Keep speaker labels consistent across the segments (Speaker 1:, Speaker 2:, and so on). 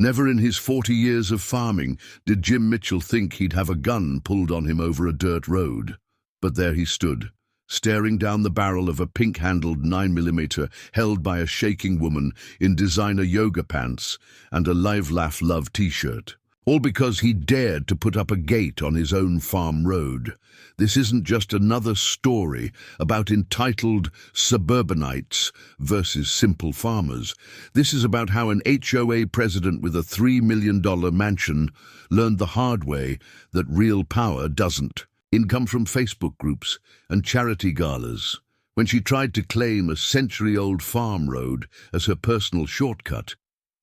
Speaker 1: Never in his 40 years of farming did Jim Mitchell think he'd have a gun pulled on him over a dirt road. But there he stood, staring down the barrel of a pink-handled 9mm held by a shaking woman in designer yoga pants and a Live Laugh Love t-shirt. All because he dared to put up a gate on his own farm road. This isn't just another story about entitled suburbanites versus simple farmers. This is about how an HOA president with a $3 million mansion learned the hard way that real power doesn't. Income from Facebook groups and charity galas. When she tried to claim a century-old farm road as her personal shortcut,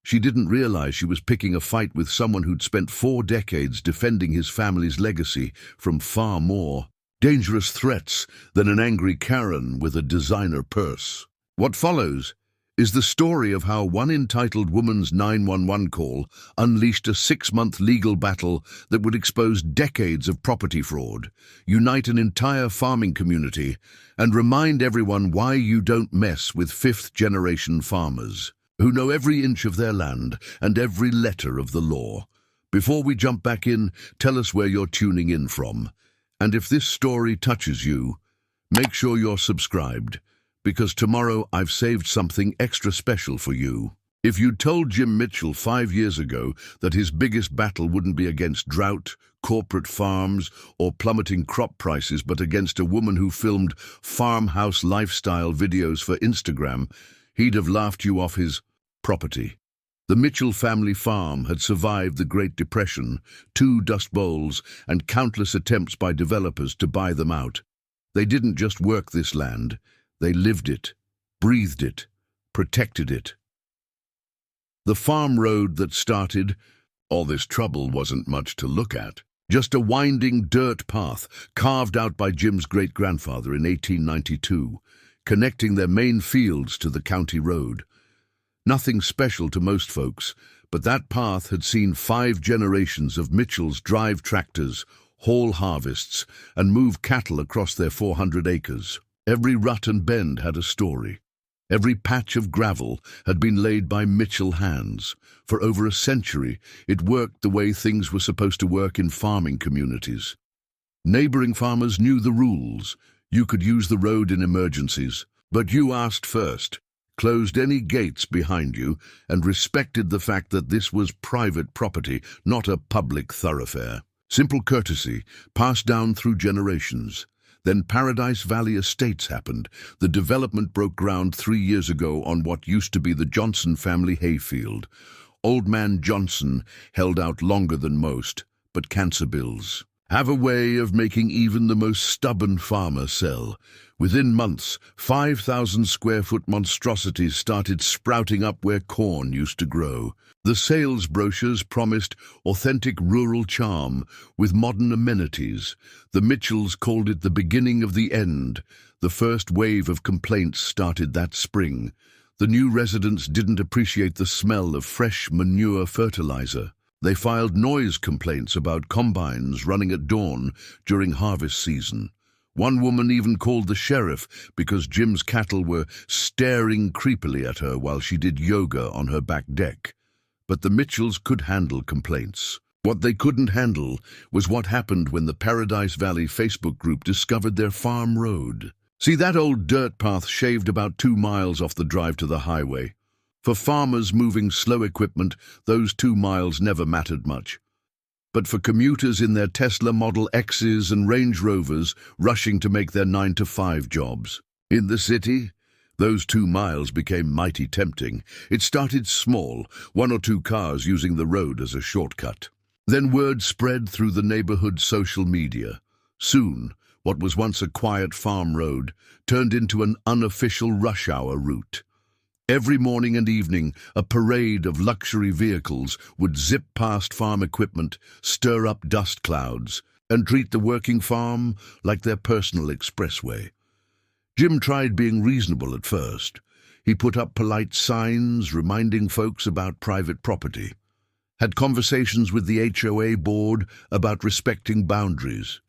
Speaker 1: she didn't realize she was picking a fight with someone who'd spent 4 decades defending his family's legacy from far more dangerous threats than an angry Karen with a designer purse. What follows is the story of how one entitled woman's 911 call unleashed a 6-month legal battle that would expose decades of property fraud, unite an entire farming community, and remind everyone why you don't mess with 5th-generation farmers who know every inch of their land and every letter of the law. Before we jump back in, tell us where you're tuning in from. And if this story touches you, make sure you're subscribed, because tomorrow I've saved something extra special for you. If you'd told Jim Mitchell 5 years ago that his biggest battle wouldn't be against drought, corporate farms, or plummeting crop prices, but against a woman who filmed farmhouse lifestyle videos for Instagram, he'd have laughed you off his property. The Mitchell family farm had survived the Great Depression, 2 Dust Bowls, and countless attempts by developers to buy them out. They didn't just work this land, they lived it, breathed it, protected it. The farm road that started all this trouble wasn't much to look at. Just a winding dirt path carved out by Jim's great-grandfather in 1892, connecting their main fields to the county road. Nothing special to most folks, but that path had seen 5 generations of Mitchell's drive tractors, haul harvests, and move cattle across their 400 acres. Every rut and bend had a story. Every patch of gravel had been laid by Mitchell hands. For over a century, it worked the way things were supposed to work in farming communities. Neighboring farmers knew the rules. You could use the road in emergencies, but you asked first, closed any gates behind you, and respected the fact that this was private property, not a public thoroughfare. Simple courtesy, passed down through generations. Then Paradise Valley Estates happened. The development broke ground 3 years ago on what used to be the Johnson family hayfield. Old Man Johnson held out longer than most, but cancer bills have a way of making even the most stubborn farmer sell. Within months, 5,000-square-foot monstrosities started sprouting up where corn used to grow. The sales brochures promised authentic rural charm with modern amenities. The Mitchells called it the beginning of the end. The first wave of complaints started that spring. The new residents didn't appreciate the smell of fresh manure fertilizer. They filed noise complaints about combines running at dawn during harvest season. One woman even called the sheriff because Jim's cattle were staring creepily at her while she did yoga on her back deck. But the Mitchells could handle complaints. What they couldn't handle was what happened when the Paradise Valley Facebook group discovered their farm road. See, that old dirt path shaved about 2 miles off the drive to the highway. For farmers moving slow equipment, those 2 miles never mattered much. But for commuters in their Tesla Model X's and Range Rovers rushing to make their 9-to-5 jobs in the city, those 2 miles became mighty tempting. It started small, 1 or 2 cars using the road as a shortcut. Then word spread through the neighborhood social media. Soon, what was once a quiet farm road turned into an unofficial rush hour route. Every morning and evening, a parade of luxury vehicles would zip past farm equipment, stir up dust clouds, and treat the working farm like their personal expressway. Jim tried being reasonable at first. He put up polite signs reminding folks about private property, had conversations with the HOA board about respecting boundaries,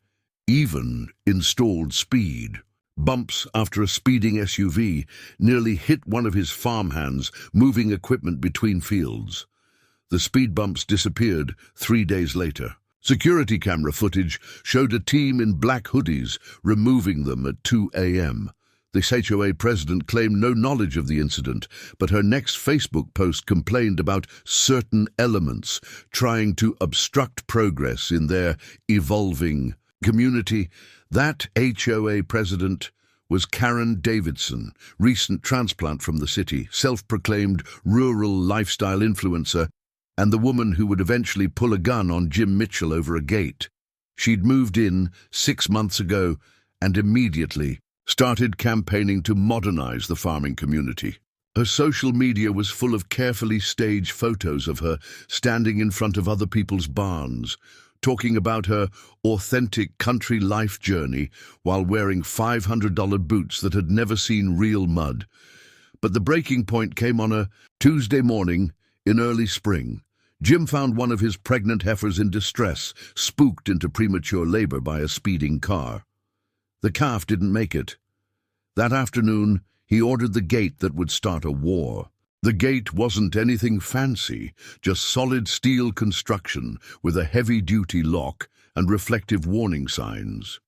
Speaker 1: even installed speed. Bumps after a speeding SUV nearly hit one of his farmhands moving equipment between fields. The speed bumps disappeared 3 days later. Security camera footage showed a team in black hoodies removing them at 2 a.m. The HOA president claimed no knowledge of the incident, but her next Facebook post complained about certain elements trying to obstruct progress in their evolving community. That HOA president was Karen Davidson, recent transplant from the city, self-proclaimed rural lifestyle influencer, and the woman who would eventually pull a gun on Jim Mitchell over a gate. She'd moved in 6 months ago and immediately started campaigning to modernize the farming community. Her social media was full of carefully staged photos of her standing in front of other people's barns, talking about her authentic country life journey while wearing $500 boots that had never seen real mud. But the breaking point came on a Tuesday morning in early spring. Jim found one of his pregnant heifers in distress, spooked into premature labor by a speeding car. The calf didn't make it. That afternoon, he ordered the gate that would start a war. The gate wasn't anything fancy, just solid steel construction with a heavy-duty lock and reflective warning signs.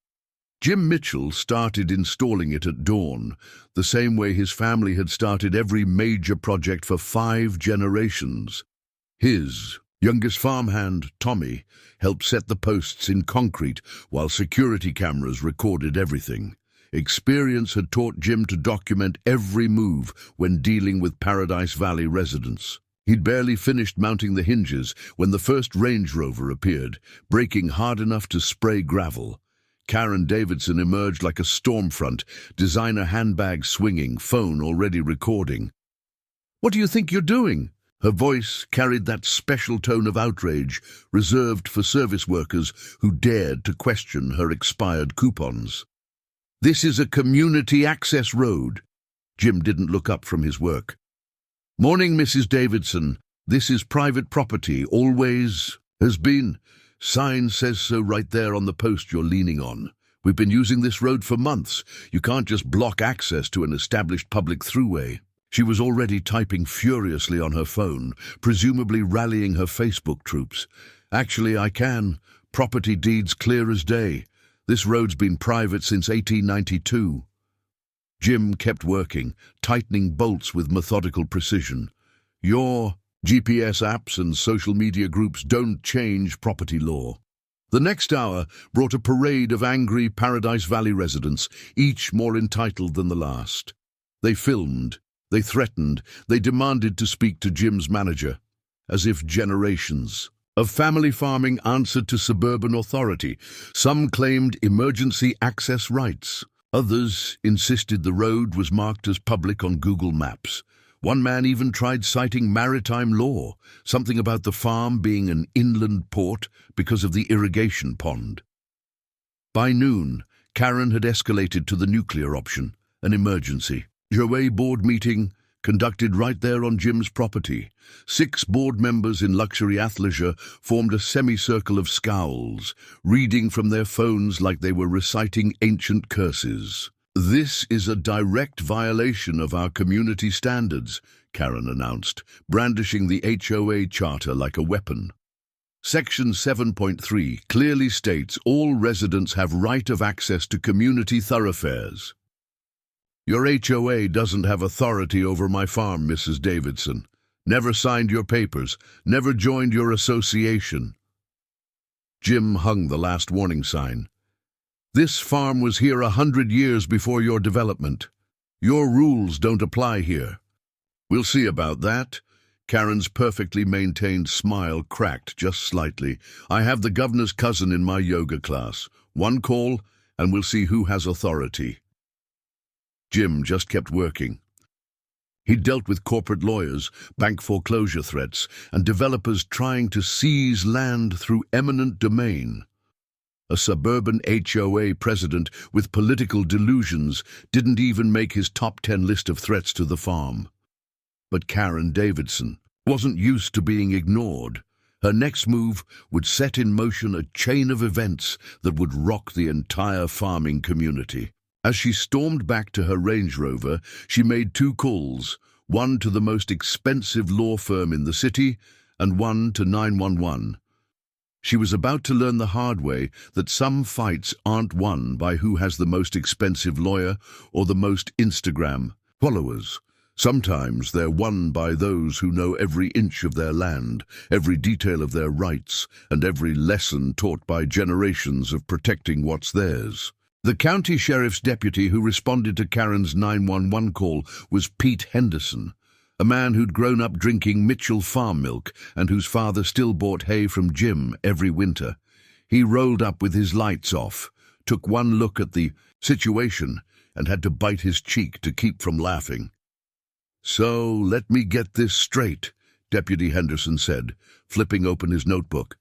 Speaker 1: Jim Mitchell started installing it at dawn, the same way his family had started every major project for 5 generations. His youngest farmhand, Tommy, helped set the posts in concrete while security cameras recorded everything. Experience had taught Jim to document every move when dealing with Paradise Valley residents. He'd barely finished mounting the hinges when the first Range Rover appeared, braking hard enough to spray gravel. Karen Davidson emerged like a storm front, designer handbag swinging, phone already recording. "What do you think you're doing?" Her voice carried that special tone of outrage reserved for service workers who dared to question her expired coupons. "This is a community access road." Jim didn't look up from his work. "Morning, Mrs. Davidson. This is private property, always has been. Sign says so right there on the post you're leaning on. We've been using this road for months. You can't just block access to an established public throughway." She was already typing furiously on her phone, presumably rallying her Facebook troops. "Actually, I can. Property deeds clear as day. This road's been private since 1892. Jim kept working, tightening bolts with methodical precision. "Your GPS apps and social media groups don't change property law." The next hour brought a parade of angry Paradise Valley residents, each more entitled than the last. They filmed, they threatened, they demanded to speak to Jim's manager, as if generations of family farming answered to suburban authority. Some claimed emergency access rights. Others insisted the road was marked as public on Google Maps. One man even tried citing maritime law, something about the farm being an inland port because of the irrigation pond. By noon, Karen had escalated to the nuclear option, an emergency. HOA board meeting conducted right there on Jim's property. 6 board members in luxury athleisure formed a semicircle of scowls, reading from their phones like they were reciting ancient curses. "This is a direct violation of our community standards," Karen announced, brandishing the HOA charter like a weapon. Section 7.3 clearly states all residents have right of access to community thoroughfares. "Your HOA doesn't have authority over my farm, Mrs. Davidson. Never signed your papers, never joined your association." Jim hung the last warning sign. "This farm was here 100 years before your development. Your rules don't apply here." "We'll see about that." Karen's perfectly maintained smile cracked just slightly. "I have the governor's cousin in my yoga class. One call, and we'll see who has authority." Jim just kept working. He'd dealt with corporate lawyers, bank foreclosure threats, and developers trying to seize land through eminent domain. A suburban HOA president with political delusions didn't even make his top 10 list of threats to the farm. But Karen Davidson wasn't used to being ignored. Her next move would set in motion a chain of events that would rock the entire farming community. As she stormed back to her Range Rover, she made 2 calls, one to the most expensive law firm in the city and 1 to 911. She was about to learn the hard way that some fights aren't won by who has the most expensive lawyer or the most Instagram followers. Sometimes they're won by those who know every inch of their land, every detail of their rights, and every lesson taught by generations of protecting what's theirs. The county sheriff's deputy who responded to Karen's 911 call was Pete Henderson, a man who'd grown up drinking Mitchell farm milk and whose father still bought hay from Jim every winter. He rolled up with his lights off, took one look at the situation, and had to bite his cheek to keep from laughing. "So, let me get this straight," Deputy Henderson said, flipping open his notebook.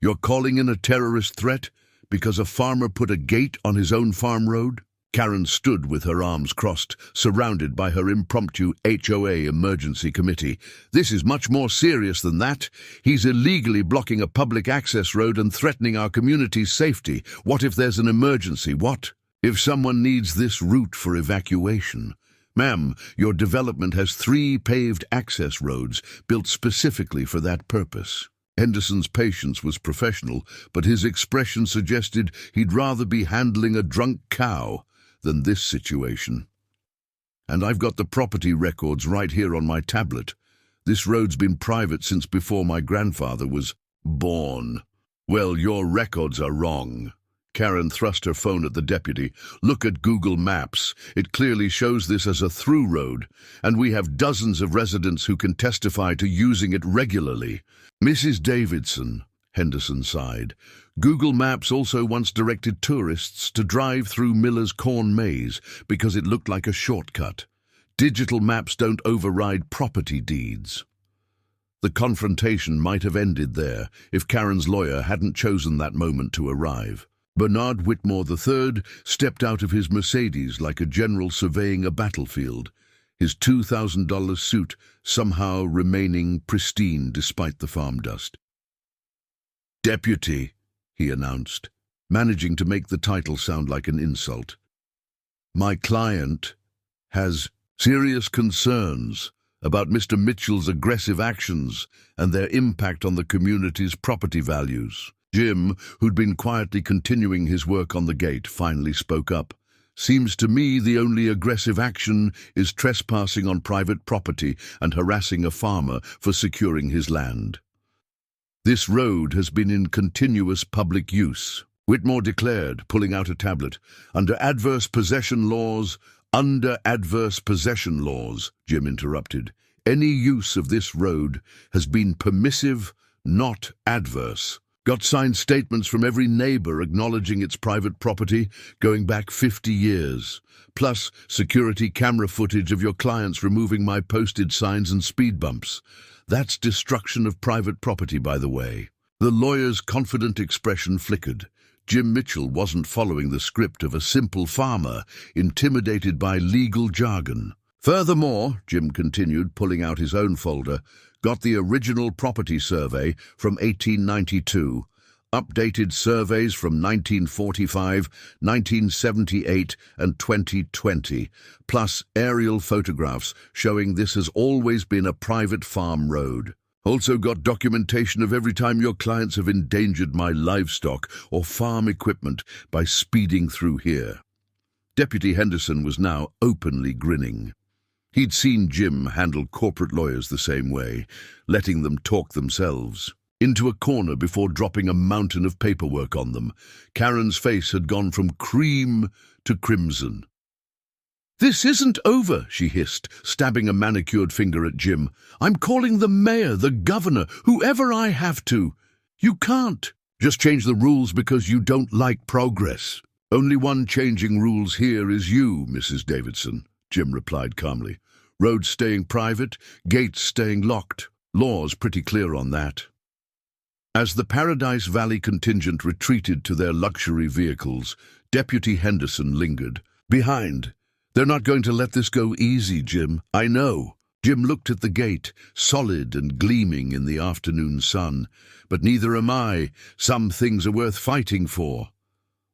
Speaker 1: "You're calling in a terrorist threat because a farmer put a gate on his own farm road?" Karen stood with her arms crossed, surrounded by her impromptu HOA emergency committee. "This is much more serious than that. He's illegally blocking a public access road and threatening our community's safety. What if there's an emergency? What if someone needs this route for evacuation? Ma'am, your development has 3 paved access roads built specifically for that purpose." Henderson's patience was professional, but his expression suggested he'd rather be handling a drunk cow than this situation. "And I've got the property records right here on my tablet. This road's been private since before my grandfather was born." "Well, your records are wrong." Karen thrust her phone at the deputy. "Look at Google Maps. It clearly shows this as a through road, and we have dozens of residents who can testify to using it regularly." "Mrs. Davidson," Henderson sighed, "Google Maps also once directed tourists to drive through Miller's corn maze because it looked like a shortcut. Digital maps don't override property deeds." The confrontation might have ended there if Karen's lawyer hadn't chosen that moment to arrive. Bernard Whitmore III stepped out of his Mercedes like a general surveying a battlefield, his $2,000 suit somehow remaining pristine despite the farm dust. "Deputy," he announced, managing to make the title sound like an insult. "My client has serious concerns about Mr. Mitchell's aggressive actions and their impact on the community's property values." Jim, who'd been quietly continuing his work on the gate, finally spoke up. "Seems to me the only aggressive action is trespassing on private property and harassing a farmer for securing his land. This road has been in continuous public use," Whitmore declared, pulling out a tablet. Under adverse possession laws," Jim interrupted. "Any use of this road has been permissive, not adverse. Got signed statements from every neighbor acknowledging it's private property going back 50 years. Plus security camera footage of your clients removing my posted signs and speed bumps. That's destruction of private property, by the way." The lawyer's confident expression flickered. Jim Mitchell wasn't following the script of a simple farmer intimidated by legal jargon. "Furthermore," Jim continued, pulling out his own folder, "got the original property survey from 1892, updated surveys from 1945, 1978 and 2020, plus aerial photographs showing this has always been a private farm road. Also got documentation of every time your clients have endangered my livestock or farm equipment by speeding through here." Deputy Henderson was now openly grinning. He'd seen Jim handle corporate lawyers the same way, letting them talk themselves into a corner before dropping a mountain of paperwork on them. Karen's face had gone from cream to crimson. "This isn't over," she hissed, stabbing a manicured finger at Jim. "I'm calling the mayor, the governor, whoever I have to. You can't just change the rules because you don't like progress." "Only one changing rules here is you, Mrs. Davidson," Jim replied calmly. "Roads staying private, gates staying locked. Law's pretty clear on that." As the Paradise Valley contingent retreated to their luxury vehicles, Deputy Henderson lingered. "Behind. They're not going to let this go easy, Jim. I know." Jim looked at the gate, solid and gleaming in the afternoon sun. "But neither am I. Some things are worth fighting for."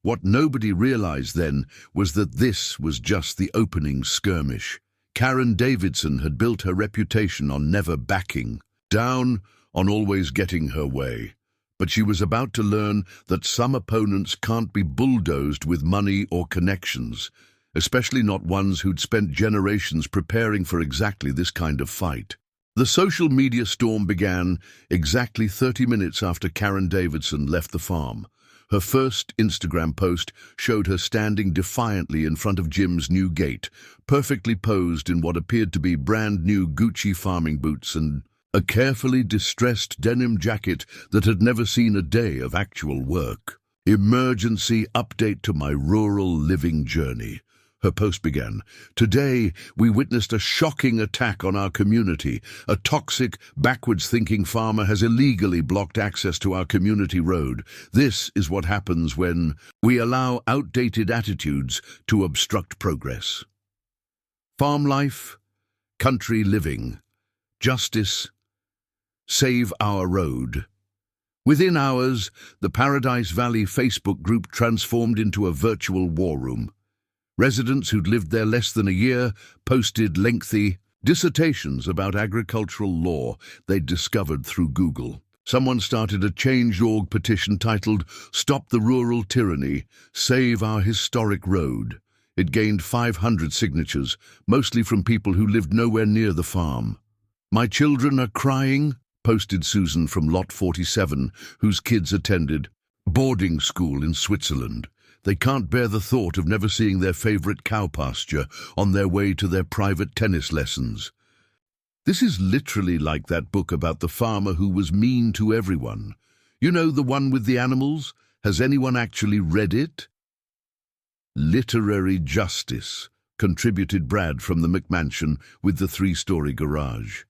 Speaker 1: What nobody realized then was that this was just the opening skirmish. Karen Davidson had built her reputation on never backing down on always getting her way. But she was about to learn that some opponents can't be bulldozed with money or connections, especially not ones who'd spent generations preparing for exactly this kind of fight. The social media storm began exactly 30 minutes after Karen Davidson left the farm. Her first Instagram post showed her standing defiantly in front of Jim's new gate, perfectly posed in what appeared to be brand new Gucci farming boots and a carefully distressed denim jacket that had never seen a day of actual work. Emergency update to my rural living journey. Her post began, "Today, we witnessed a shocking attack on our community. A toxic, backwards-thinking farmer has illegally blocked access to our community road. This is what happens when we allow outdated attitudes to obstruct progress." Farm life, country living, justice, save our road. Within hours, the Paradise Valley Facebook group transformed into a virtual war room. Residents who'd lived there less than a year posted lengthy dissertations about agricultural law they'd discovered through Google. Someone started a Change.org petition titled "Stop the Rural Tyranny, Save Our Historic Road." It gained 500 signatures, mostly from people who lived nowhere near the farm. "My children are crying," posted Susan from Lot 47, whose kids attended boarding school in Switzerland. "They can't bear the thought of never seeing their favorite cow pasture on their way to their private tennis lessons." This is literally like that book about the farmer who was mean to everyone. You know, the one with the animals? Has anyone actually read it? Literary justice, contributed Brad from the McMansion with the 3-story garage.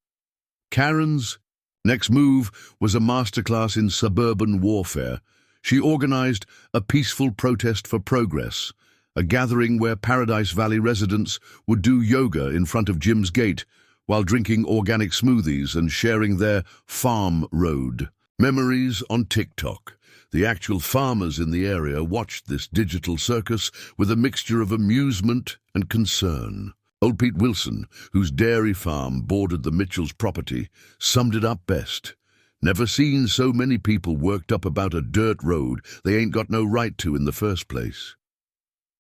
Speaker 1: Karen's next move was a masterclass in suburban warfare. She organized a peaceful protest for progress, a gathering where Paradise Valley residents would do yoga in front of Jim's gate while drinking organic smoothies and sharing their farm road memories on TikTok. The actual farmers in the area watched this digital circus with a mixture of amusement and concern. Old Pete Wilson, whose dairy farm bordered the Mitchells' property, summed it up best. "Never seen so many people worked up about a dirt road they ain't got no right to in the first place."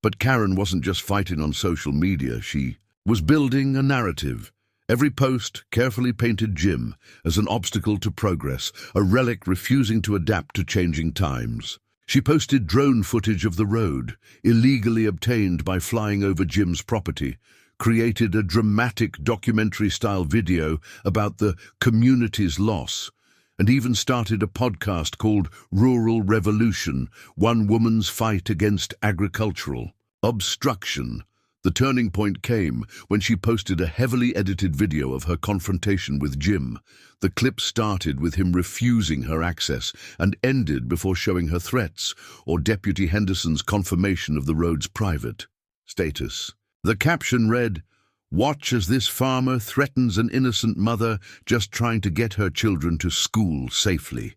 Speaker 1: But Karen wasn't just fighting on social media, she was building a narrative. Every post carefully painted Jim as an obstacle to progress, a relic refusing to adapt to changing times. She posted drone footage of the road, illegally obtained by flying over Jim's property, created a dramatic documentary-style video about the community's loss, and even started a podcast called Rural Revolution, One Woman's Fight Against Agricultural Obstruction. The turning point came when she posted a heavily edited video of her confrontation with Jim. The clip started with him refusing her access and ended before showing her threats or Deputy Henderson's confirmation of the road's private status. The caption read, "Watch as this farmer threatens an innocent mother just trying to get her children to school safely.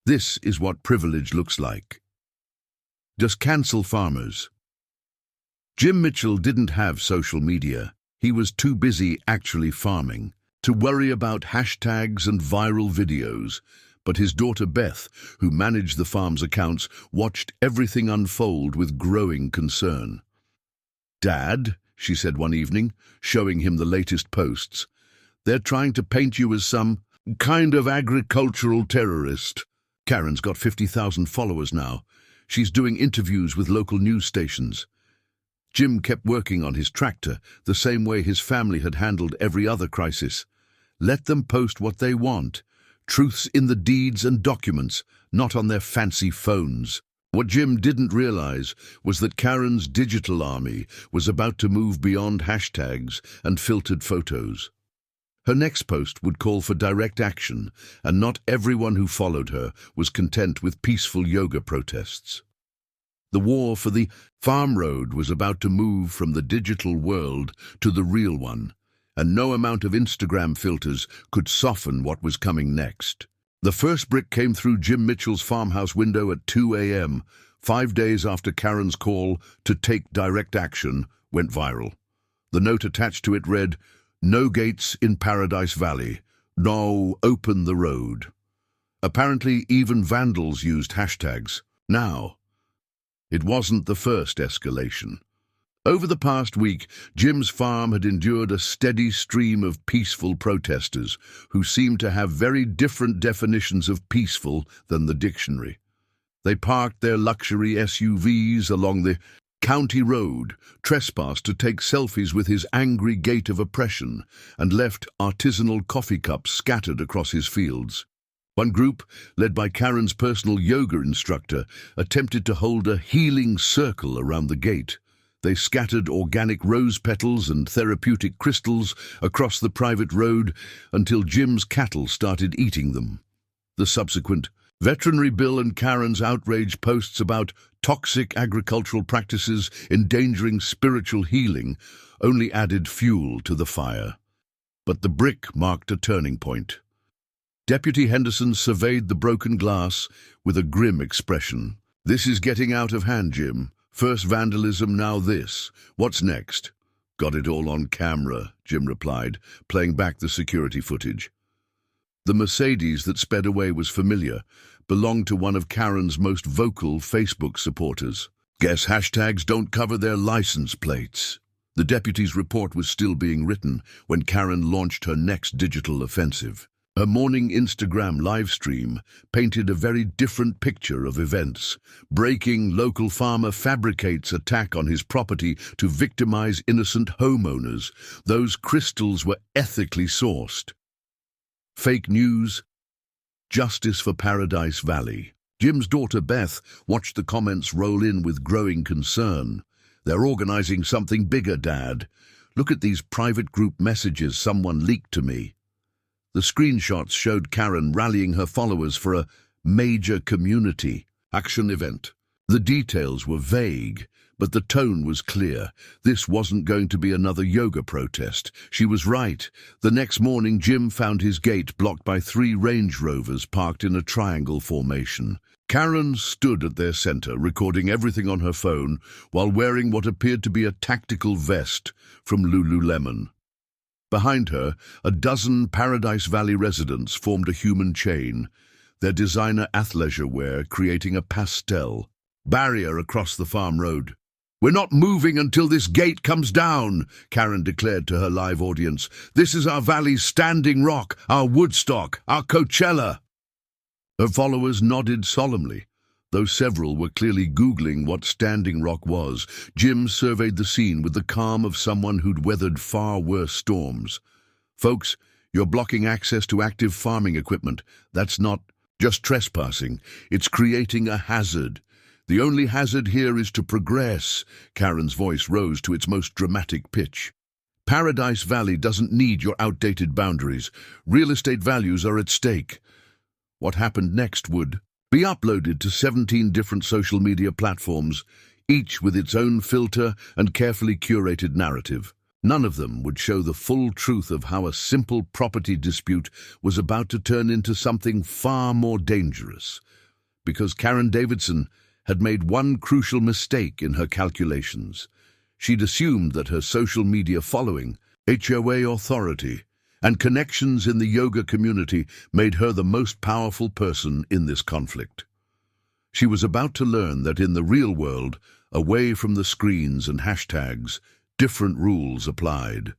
Speaker 1: This is what privilege looks like." Just cancel farmers. Jim Mitchell didn't have social media. He was too busy actually farming to worry about hashtags and viral videos. But his daughter Beth, who managed the farm's accounts, watched everything unfold with growing concern. "Dad," she said one evening, showing him the latest posts, "they're trying to paint you as some kind of agricultural terrorist." Karen's got 50,000 followers now. She's doing interviews with local news stations. Jim kept working on his tractor, the same way his family had handled every other crisis. Let them post what they want. Truth's in the deeds and documents, not on their fancy phones. What Jim didn't realize was that Karen's digital army was about to move beyond hashtags and filtered photos. Her next post would call for direct action, and not everyone who followed her was content with peaceful yoga protests. The war for the farm road was about to move from the digital world to the real one, and no amount of Instagram filters could soften what was coming next. The first brick came through Jim Mitchell's farmhouse window at 2 a.m., 5 days after Karen's call to take direct action went viral. The note attached to it read, "No gates in Paradise Valley. No, open the road." Apparently, even vandals used hashtags. Now, it wasn't the first escalation. Over the past week, Jim's farm had endured a steady stream of peaceful protesters who seemed to have very different definitions of peaceful than the dictionary. They parked their luxury SUVs along the county road, trespassed to take selfies with his angry gait of oppression, and left artisanal coffee cups scattered across his fields. One group, led by Karen's personal yoga instructor, attempted to hold a healing circle around the gate. They scattered organic rose petals and therapeutic crystals across the private road until Jim's cattle started eating them. The subsequent veterinary bill and Karen's outrage posts about toxic agricultural practices endangering spiritual healing only added fuel to the fire. But the brick marked a turning point. Deputy Henderson surveyed the broken glass with a grim expression. "This is getting out of hand, Jim. First vandalism, now this. What's next?" "Got it all on camera," Jim replied, playing back the security footage. The Mercedes that sped away was familiar, belonged to one of Karen's most vocal Facebook supporters. "Guess hashtags don't cover their license plates." The deputy's report was still being written when Karen launched her next digital offensive. Her morning Instagram livestream painted a very different picture of events. Breaking: local farmer fabricates attack on his property to victimize innocent homeowners. Those crystals were ethically sourced. Fake news: justice for Paradise Valley. Jim's daughter Beth watched the comments roll in with growing concern. "They're organizing something bigger, Dad. Look at these private group messages someone leaked to me." The screenshots showed Karen rallying her followers for a major community action event. The details were vague, but the tone was clear. This wasn't going to be another yoga protest. She was right. The next morning, Jim found his gate blocked by 3 Range Rovers parked in a triangle formation. Karen stood at their center, recording everything on her phone while wearing what appeared to be a tactical vest from Lululemon. Behind her, a dozen Paradise Valley residents formed a human chain, their designer athleisure wear creating a pastel barrier across the farm road. "We're not moving until this gate comes down," Karen declared to her live audience. "This is our valley's standing rock, our Woodstock, our Coachella." Her followers nodded solemnly, though several were clearly Googling what Standing Rock was. Jim surveyed the scene with the calm of someone who'd weathered far worse storms. "Folks, you're blocking access to active farming equipment. That's not just trespassing. It's creating a hazard. The only hazard here is to progress." Karen's voice rose to its most dramatic pitch. "Paradise Valley doesn't need your outdated boundaries. Real estate values are at stake." What happened next would be uploaded to 17 different social media platforms, each with its own filter and carefully curated narrative. None of them would show the full truth of how a simple property dispute was about to turn into something far more dangerous. Because Karen Davidson had made one crucial mistake in her calculations. She'd assumed that her social media following, HOA authority, and connections in the yoga community made her the most powerful person in this conflict. She was about to learn that in the real world, away from the screens and hashtags, different rules applied.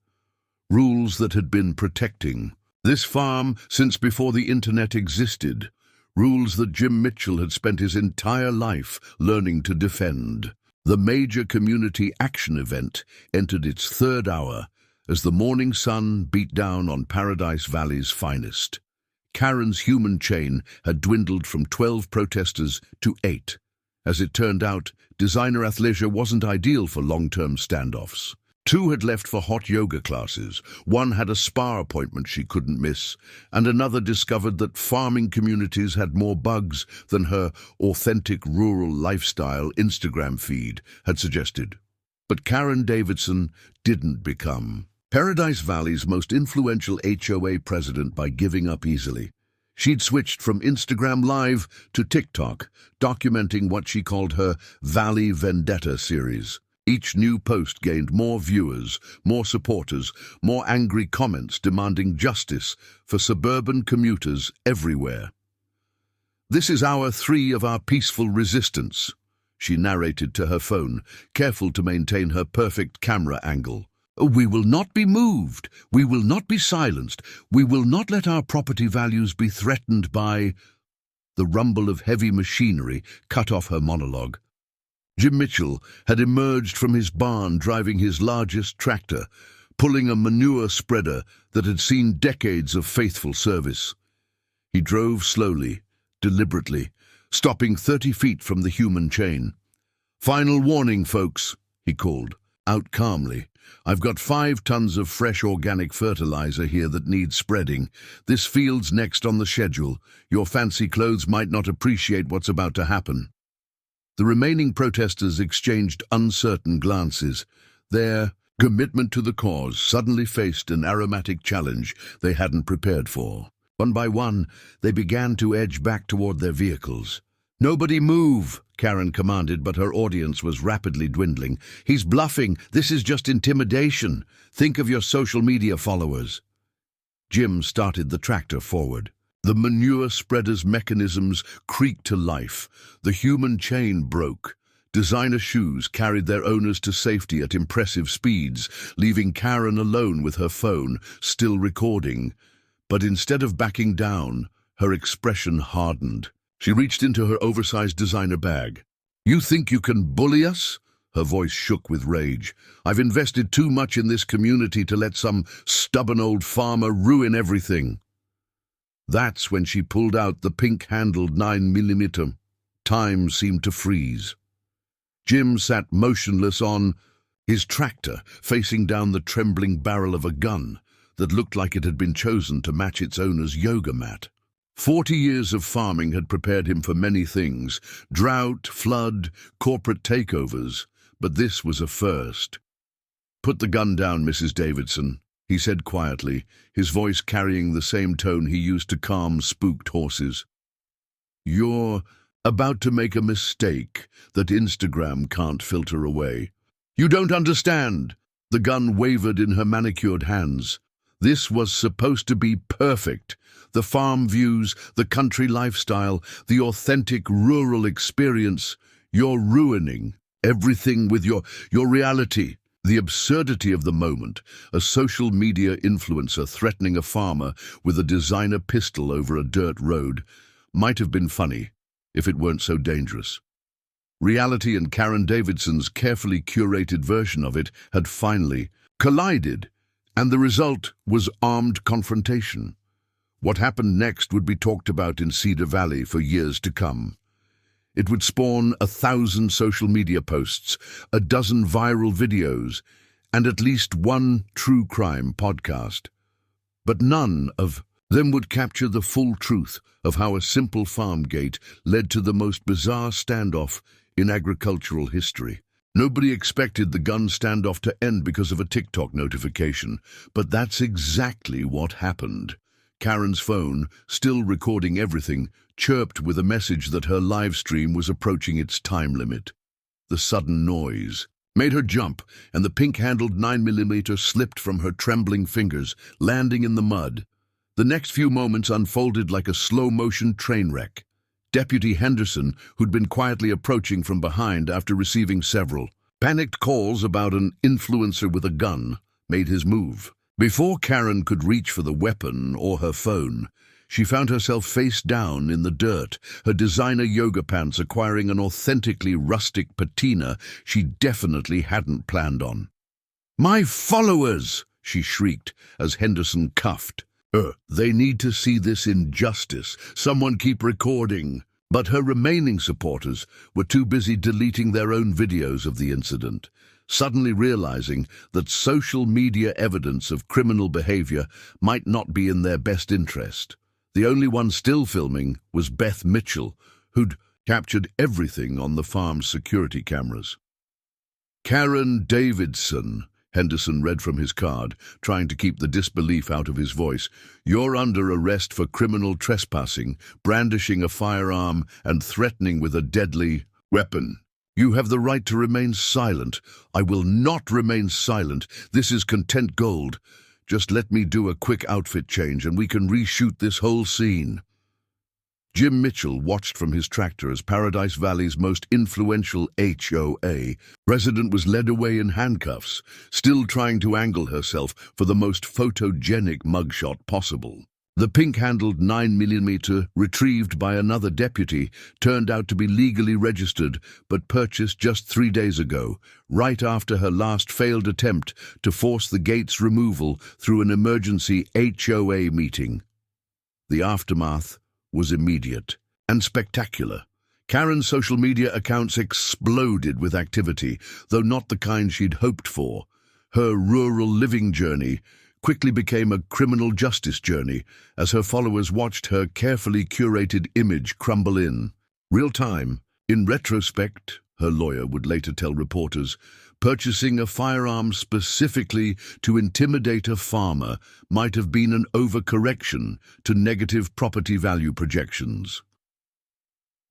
Speaker 1: Rules that had been protecting this farm since before the internet existed. Rules that Jim Mitchell had spent his entire life learning to defend. The major community action event entered its 3rd hour as the morning sun beat down on Paradise Valley's finest. Karen's human chain had dwindled from 12 protesters to 8. As it turned out, designer athleisure wasn't ideal for long-term standoffs. 2 had left for hot yoga classes, 1 had a spa appointment she couldn't miss, and another discovered that farming communities had more bugs than her authentic rural lifestyle Instagram feed had suggested. But Karen Davidson didn't become Paradise Valley's most influential HOA president by giving up easily. She'd switched from Instagram Live to TikTok, documenting what she called her Valley Vendetta series. Each new post gained more viewers, more supporters, more angry comments demanding justice for suburban commuters everywhere. This is hour 3 of our peaceful resistance, she narrated to her phone, careful to maintain her perfect camera angle. We will not be moved. We will not be silenced. We will not let our property values be threatened by... The rumble of heavy machinery cut off her monologue. Jim Mitchell had emerged from his barn driving his largest tractor, pulling a manure spreader that had seen decades of faithful service. He drove slowly, deliberately, stopping 30 feet from the human chain. "Final warning, folks," he called, out calmly. "I've got 5 tons of fresh organic fertilizer here that needs spreading. This field's next on the schedule. Your fancy clothes might not appreciate what's about to happen." The remaining protesters exchanged uncertain glances. Their commitment to the cause suddenly faced an aromatic challenge they hadn't prepared for. One by one, they began to edge back toward their vehicles. "Nobody move," Karen commanded, but her audience was rapidly dwindling. "He's bluffing. This is just intimidation. Think of your social media followers." Jim started the tractor forward. The manure spreader's mechanisms creaked to life. The human chain broke. Designer shoes carried their owners to safety at impressive speeds, leaving Karen alone with her phone, still recording. But instead of backing down, her expression hardened. She reached into her oversized designer bag. "You think you can bully us?" Her voice shook with rage. "I've invested too much in this community to let some stubborn old farmer ruin everything." That's when she pulled out the pink-handled 9mm. Time seemed to freeze. Jim sat motionless on his tractor, facing down the trembling barrel of a gun that looked like it had been chosen to match its owner's yoga mat. 40 years of farming had prepared him for many things: drought, flood, corporate takeovers. But this was a first. "Put the gun down, Mrs. Davidson," he said quietly, his voice carrying the same tone he used to calm spooked horses. "You're about to make a mistake that Instagram can't filter away." "You don't understand." The gun wavered in her manicured hands. "This was supposed to be perfect. The farm views, the country lifestyle, the authentic rural experience. You're ruining everything with your reality." The absurdity of the moment, a social media influencer threatening a farmer with a designer pistol over a dirt road, might have been funny if it weren't so dangerous. Reality and Karen Davidson's carefully curated version of it had finally collided, and the result was armed confrontation. What happened next would be talked about in Cedar Valley for years to come. It would spawn 1,000 social media posts, a dozen viral videos, and at least one true crime podcast. But none of them would capture the full truth of how a simple farm gate led to the most bizarre standoff in agricultural history. Nobody expected the gun standoff to end because of a TikTok notification, but that's exactly what happened. Karen's phone, still recording everything, chirped with a message that her live stream was approaching its time limit. The sudden noise made her jump, and the pink-handled 9mm slipped from her trembling fingers, landing in the mud. The next few moments unfolded like a slow-motion train wreck. Deputy Henderson, who'd been quietly approaching from behind after receiving several panicked calls about an influencer with a gun, made his move. Before Karen could reach for the weapon or her phone, she found herself face down in the dirt, her designer yoga pants acquiring an authentically rustic patina she definitely hadn't planned on. "My followers!" she shrieked as Henderson cuffed. They need to see this injustice. Someone keep recording." But her remaining supporters were too busy deleting their own videos of the incident, suddenly realizing that social media evidence of criminal behavior might not be in their best interest. The only one still filming was Beth Mitchell, who'd captured everything on the farm's security cameras. "Karen Davidson," Henderson read from his card, trying to keep the disbelief out of his voice. "You're under arrest for criminal trespassing, brandishing a firearm, and threatening with a deadly weapon. You have the right to remain silent." "I will not remain silent. This is content gold. Just let me do a quick outfit change and we can reshoot this whole scene." Jim Mitchell watched from his tractor as Paradise Valley's most influential HOA resident was led away in handcuffs, still trying to angle herself for the most photogenic mugshot possible. The pink-handled 9mm retrieved by another deputy turned out to be legally registered but purchased just 3 days ago, right after her last failed attempt to force the gate's removal through an emergency HOA meeting. The aftermath was immediate and spectacular. Karen's social media accounts exploded with activity, though not the kind she'd hoped for. Her rural living journey quickly became a criminal justice journey as her followers watched her carefully curated image crumble in real time. In retrospect, her lawyer would later tell reporters, purchasing a firearm specifically to intimidate a farmer might have been an overcorrection to negative property value projections.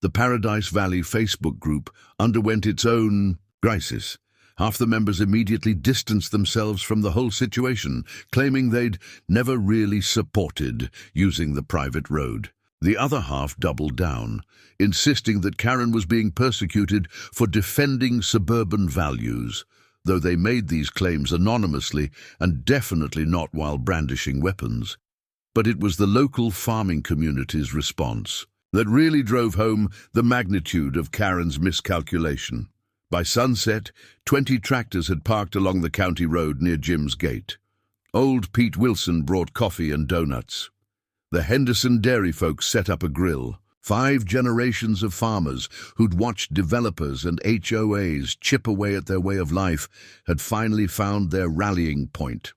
Speaker 1: The Paradise Valley Facebook group underwent its own crisis. Half the members immediately distanced themselves from the whole situation, claiming they'd never really supported using the private road. The other half doubled down, insisting that Karen was being persecuted for defending suburban values, though they made these claims anonymously and definitely not while brandishing weapons. But it was the local farming community's response that really drove home the magnitude of Karen's miscalculation. By sunset, 20 tractors had parked along the county road near Jim's gate. Old Pete Wilson brought coffee and donuts. The Henderson dairy folks set up a grill. 5 generations of farmers who'd watched developers and HOAs chip away at their way of life had finally found their rallying point.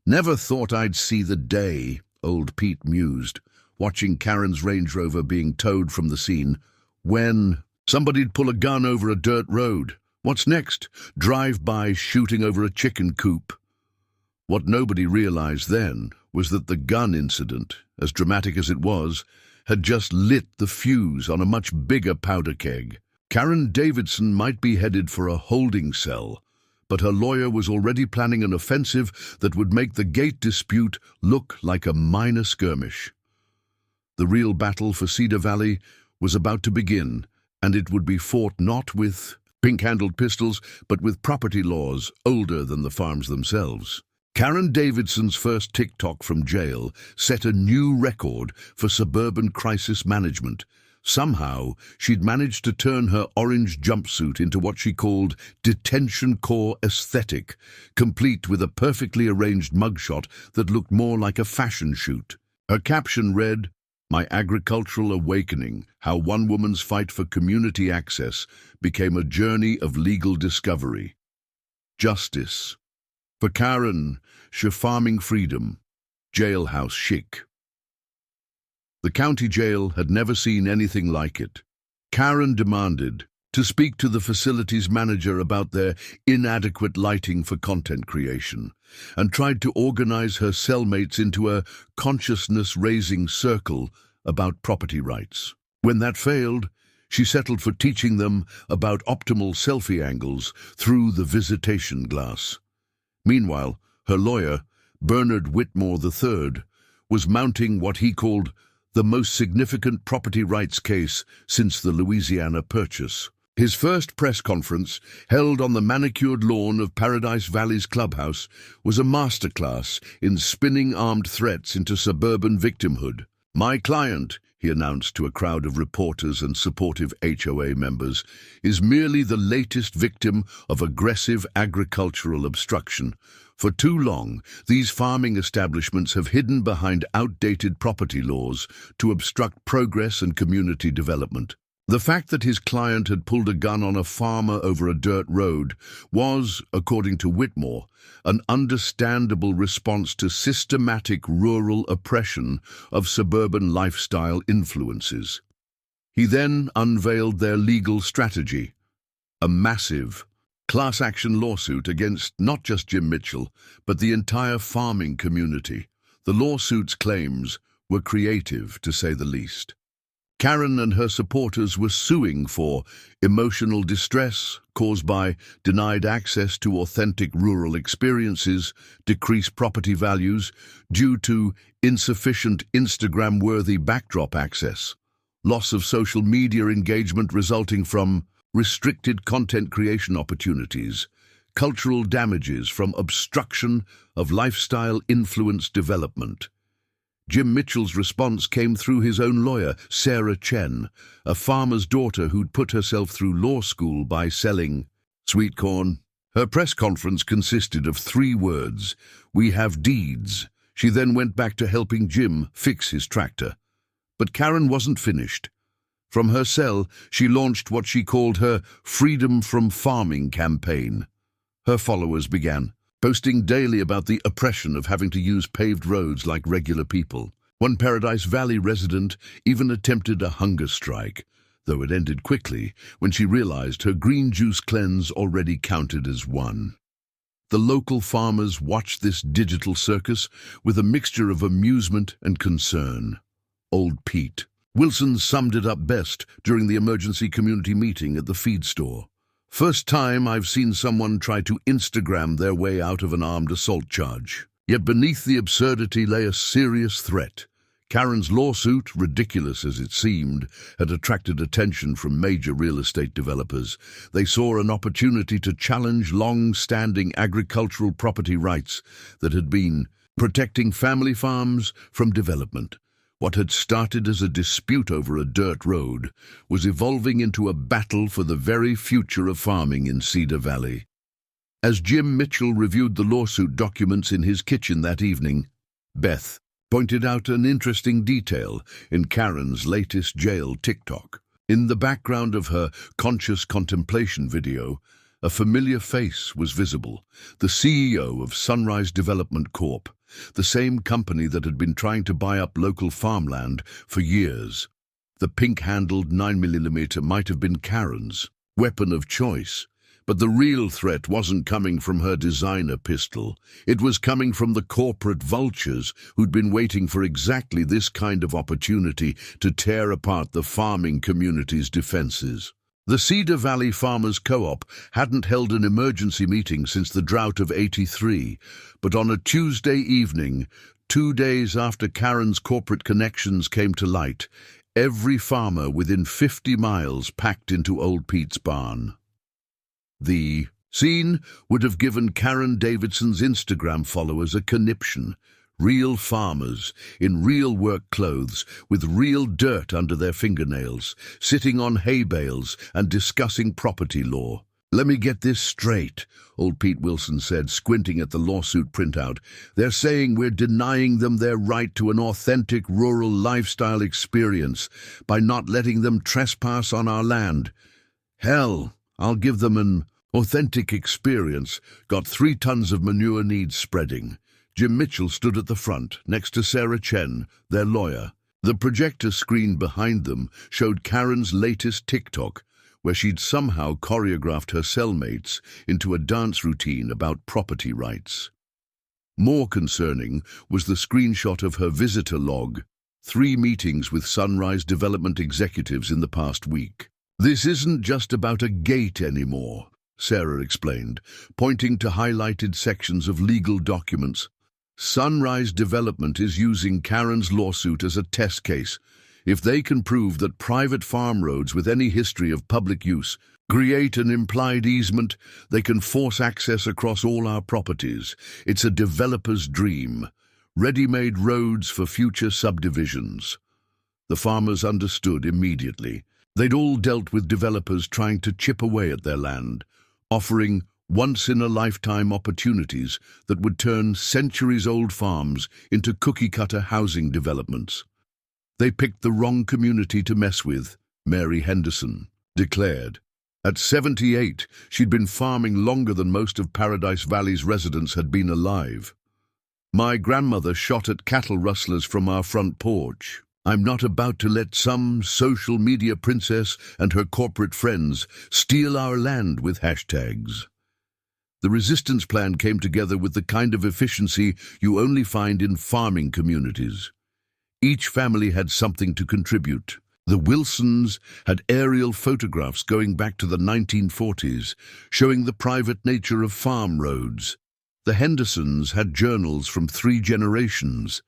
Speaker 1: "Never thought I'd see the day," old Pete mused, watching Karen's Range Rover being towed from the scene, when somebody'd pull a gun over a dirt road. What's next? Drive-by shooting over a chicken coop. What nobody realized then was that the gun incident, as dramatic as it was, had just lit the fuse on a much bigger powder keg. Karen Davidson might be headed for a holding cell, but her lawyer was already planning an offensive that would make the gate dispute look like a minor skirmish. The real battle for Cedar Valley was about to begin, and it would be fought not with pink-handled pistols, but with property laws older than the farms themselves. Karen Davidson's first TikTok from jail set a new record for suburban crisis management. Somehow, she'd managed to turn her orange jumpsuit into what she called detention core aesthetic, complete with a perfectly arranged mugshot that looked more like a fashion shoot. Her caption read, "My agricultural awakening, how one woman's fight for community access became a journey of legal discovery. Justice. For Karen, farming freedom, jailhouse chic." The county jail had never seen anything like it. Karen demanded to speak to the facility's manager about their inadequate lighting for content creation, and tried to organize her cellmates into a consciousness-raising circle about property rights. When that failed, she settled for teaching them about optimal selfie angles through the visitation glass. Meanwhile, her lawyer, Bernard Whitmore III, was mounting what he called the most significant property rights case since the Louisiana Purchase. His first press conference, held on the manicured lawn of Paradise Valley's clubhouse, was a masterclass in spinning armed threats into suburban victimhood. "My client," he announced to a crowd of reporters and supportive HOA members, "is merely the latest victim of aggressive agricultural obstruction. For too long, these farming establishments have hidden behind outdated property laws to obstruct progress and community development." The fact that his client had pulled a gun on a farmer over a dirt road was, according to Whitmore, an understandable response to systematic rural oppression of suburban lifestyle influences. He then unveiled their legal strategy, a massive class action lawsuit against not just Jim Mitchell, but the entire farming community. The lawsuit's claims were creative, to say the least. Karen and her supporters were suing for emotional distress caused by denied access to authentic rural experiences, decreased property values due to insufficient Instagram-worthy backdrop access, loss of social media engagement resulting from restricted content creation opportunities, cultural damages from obstruction of lifestyle influence development. Jim Mitchell's response came through his own lawyer, Sarah Chen, a farmer's daughter who'd put herself through law school by selling sweet corn. Her press conference consisted of 3 words: "We have deeds." She then went back to helping Jim fix his tractor. But Karen wasn't finished. From her cell, she launched what she called her Freedom from Farming campaign. Her followers began posting daily about the oppression of having to use paved roads like regular people. One Paradise Valley resident even attempted a hunger strike, though it ended quickly when she realized her green juice cleanse already counted as 1. The local farmers watched this digital circus with a mixture of amusement and concern. Old Pete Wilson summed it up best during the emergency community meeting at the feed store. "First time I've seen someone try to Instagram their way out of an armed assault charge. Yet beneath the absurdity lay a serious threat. Karen's lawsuit, ridiculous as it seemed, had attracted attention from major real estate developers. They saw an opportunity to challenge long-standing agricultural property rights that had been protecting family farms from development. What had started as a dispute over a dirt road was evolving into a battle for the very future of farming in Cedar Valley. As Jim Mitchell reviewed the lawsuit documents in his kitchen that evening, Beth pointed out an interesting detail in Karen's latest jail TikTok. In the background of her conscious contemplation video, a familiar face was visible: the CEO of Sunrise Development Corp., the same company that had been trying to buy up local farmland for years. The pink-handled 9mm might have been Karen's weapon of choice, but the real threat wasn't coming from her designer pistol. It was coming from the corporate vultures who'd been waiting for exactly this kind of opportunity to tear apart the farming community's defenses. The Cedar Valley Farmers Co-op hadn't held an emergency meeting since the drought of '83, but on a Tuesday evening, 2 days after Karen's corporate connections came to light, every farmer within 50 miles packed into Old Pete's barn. The scene would have given Karen Davidson's Instagram followers a conniption. Real farmers, in real work clothes, with real dirt under their fingernails, sitting on hay bales and discussing property law. "Let me get this straight," Old Pete Wilson said, squinting at the lawsuit printout. "They're saying we're denying them their right to an authentic rural lifestyle experience by not letting them trespass on our land. Hell, I'll give them an authentic experience. Got 3 tons of manure needs spreading." Jim Mitchell stood at the front, next to Sarah Chen, their lawyer. The projector screen behind them showed Karen's latest TikTok, where she'd somehow choreographed her cellmates into a dance routine about property rights. More concerning was the screenshot of her visitor log: 3 meetings with Sunrise Development executives in the past week. "This isn't just about a gate anymore," Sarah explained, pointing to highlighted sections of legal documents. "Sunrise Development is using Karen's lawsuit as a test case. If they can prove that private farm roads with any history of public use create an implied easement, they can force access across all our properties. It's a developer's dream. Ready-made roads for future subdivisions." The farmers understood immediately. They'd all dealt with developers trying to chip away at their land, offering once-in-a-lifetime opportunities that would turn centuries-old farms into cookie-cutter housing developments. "They picked the wrong community to mess with," Mary Henderson declared. At 78, she'd been farming longer than most of Paradise Valley's residents had been alive. "My grandmother shot at cattle rustlers from our front porch. I'm not about to let some social media princess and her corporate friends steal our land with hashtags." The resistance plan came together with the kind of efficiency you only find in farming communities. Each family had something to contribute. The Wilsons had aerial photographs going back to the 1940s, showing the private nature of farm roads. The Hendersons had journals from 3 generations,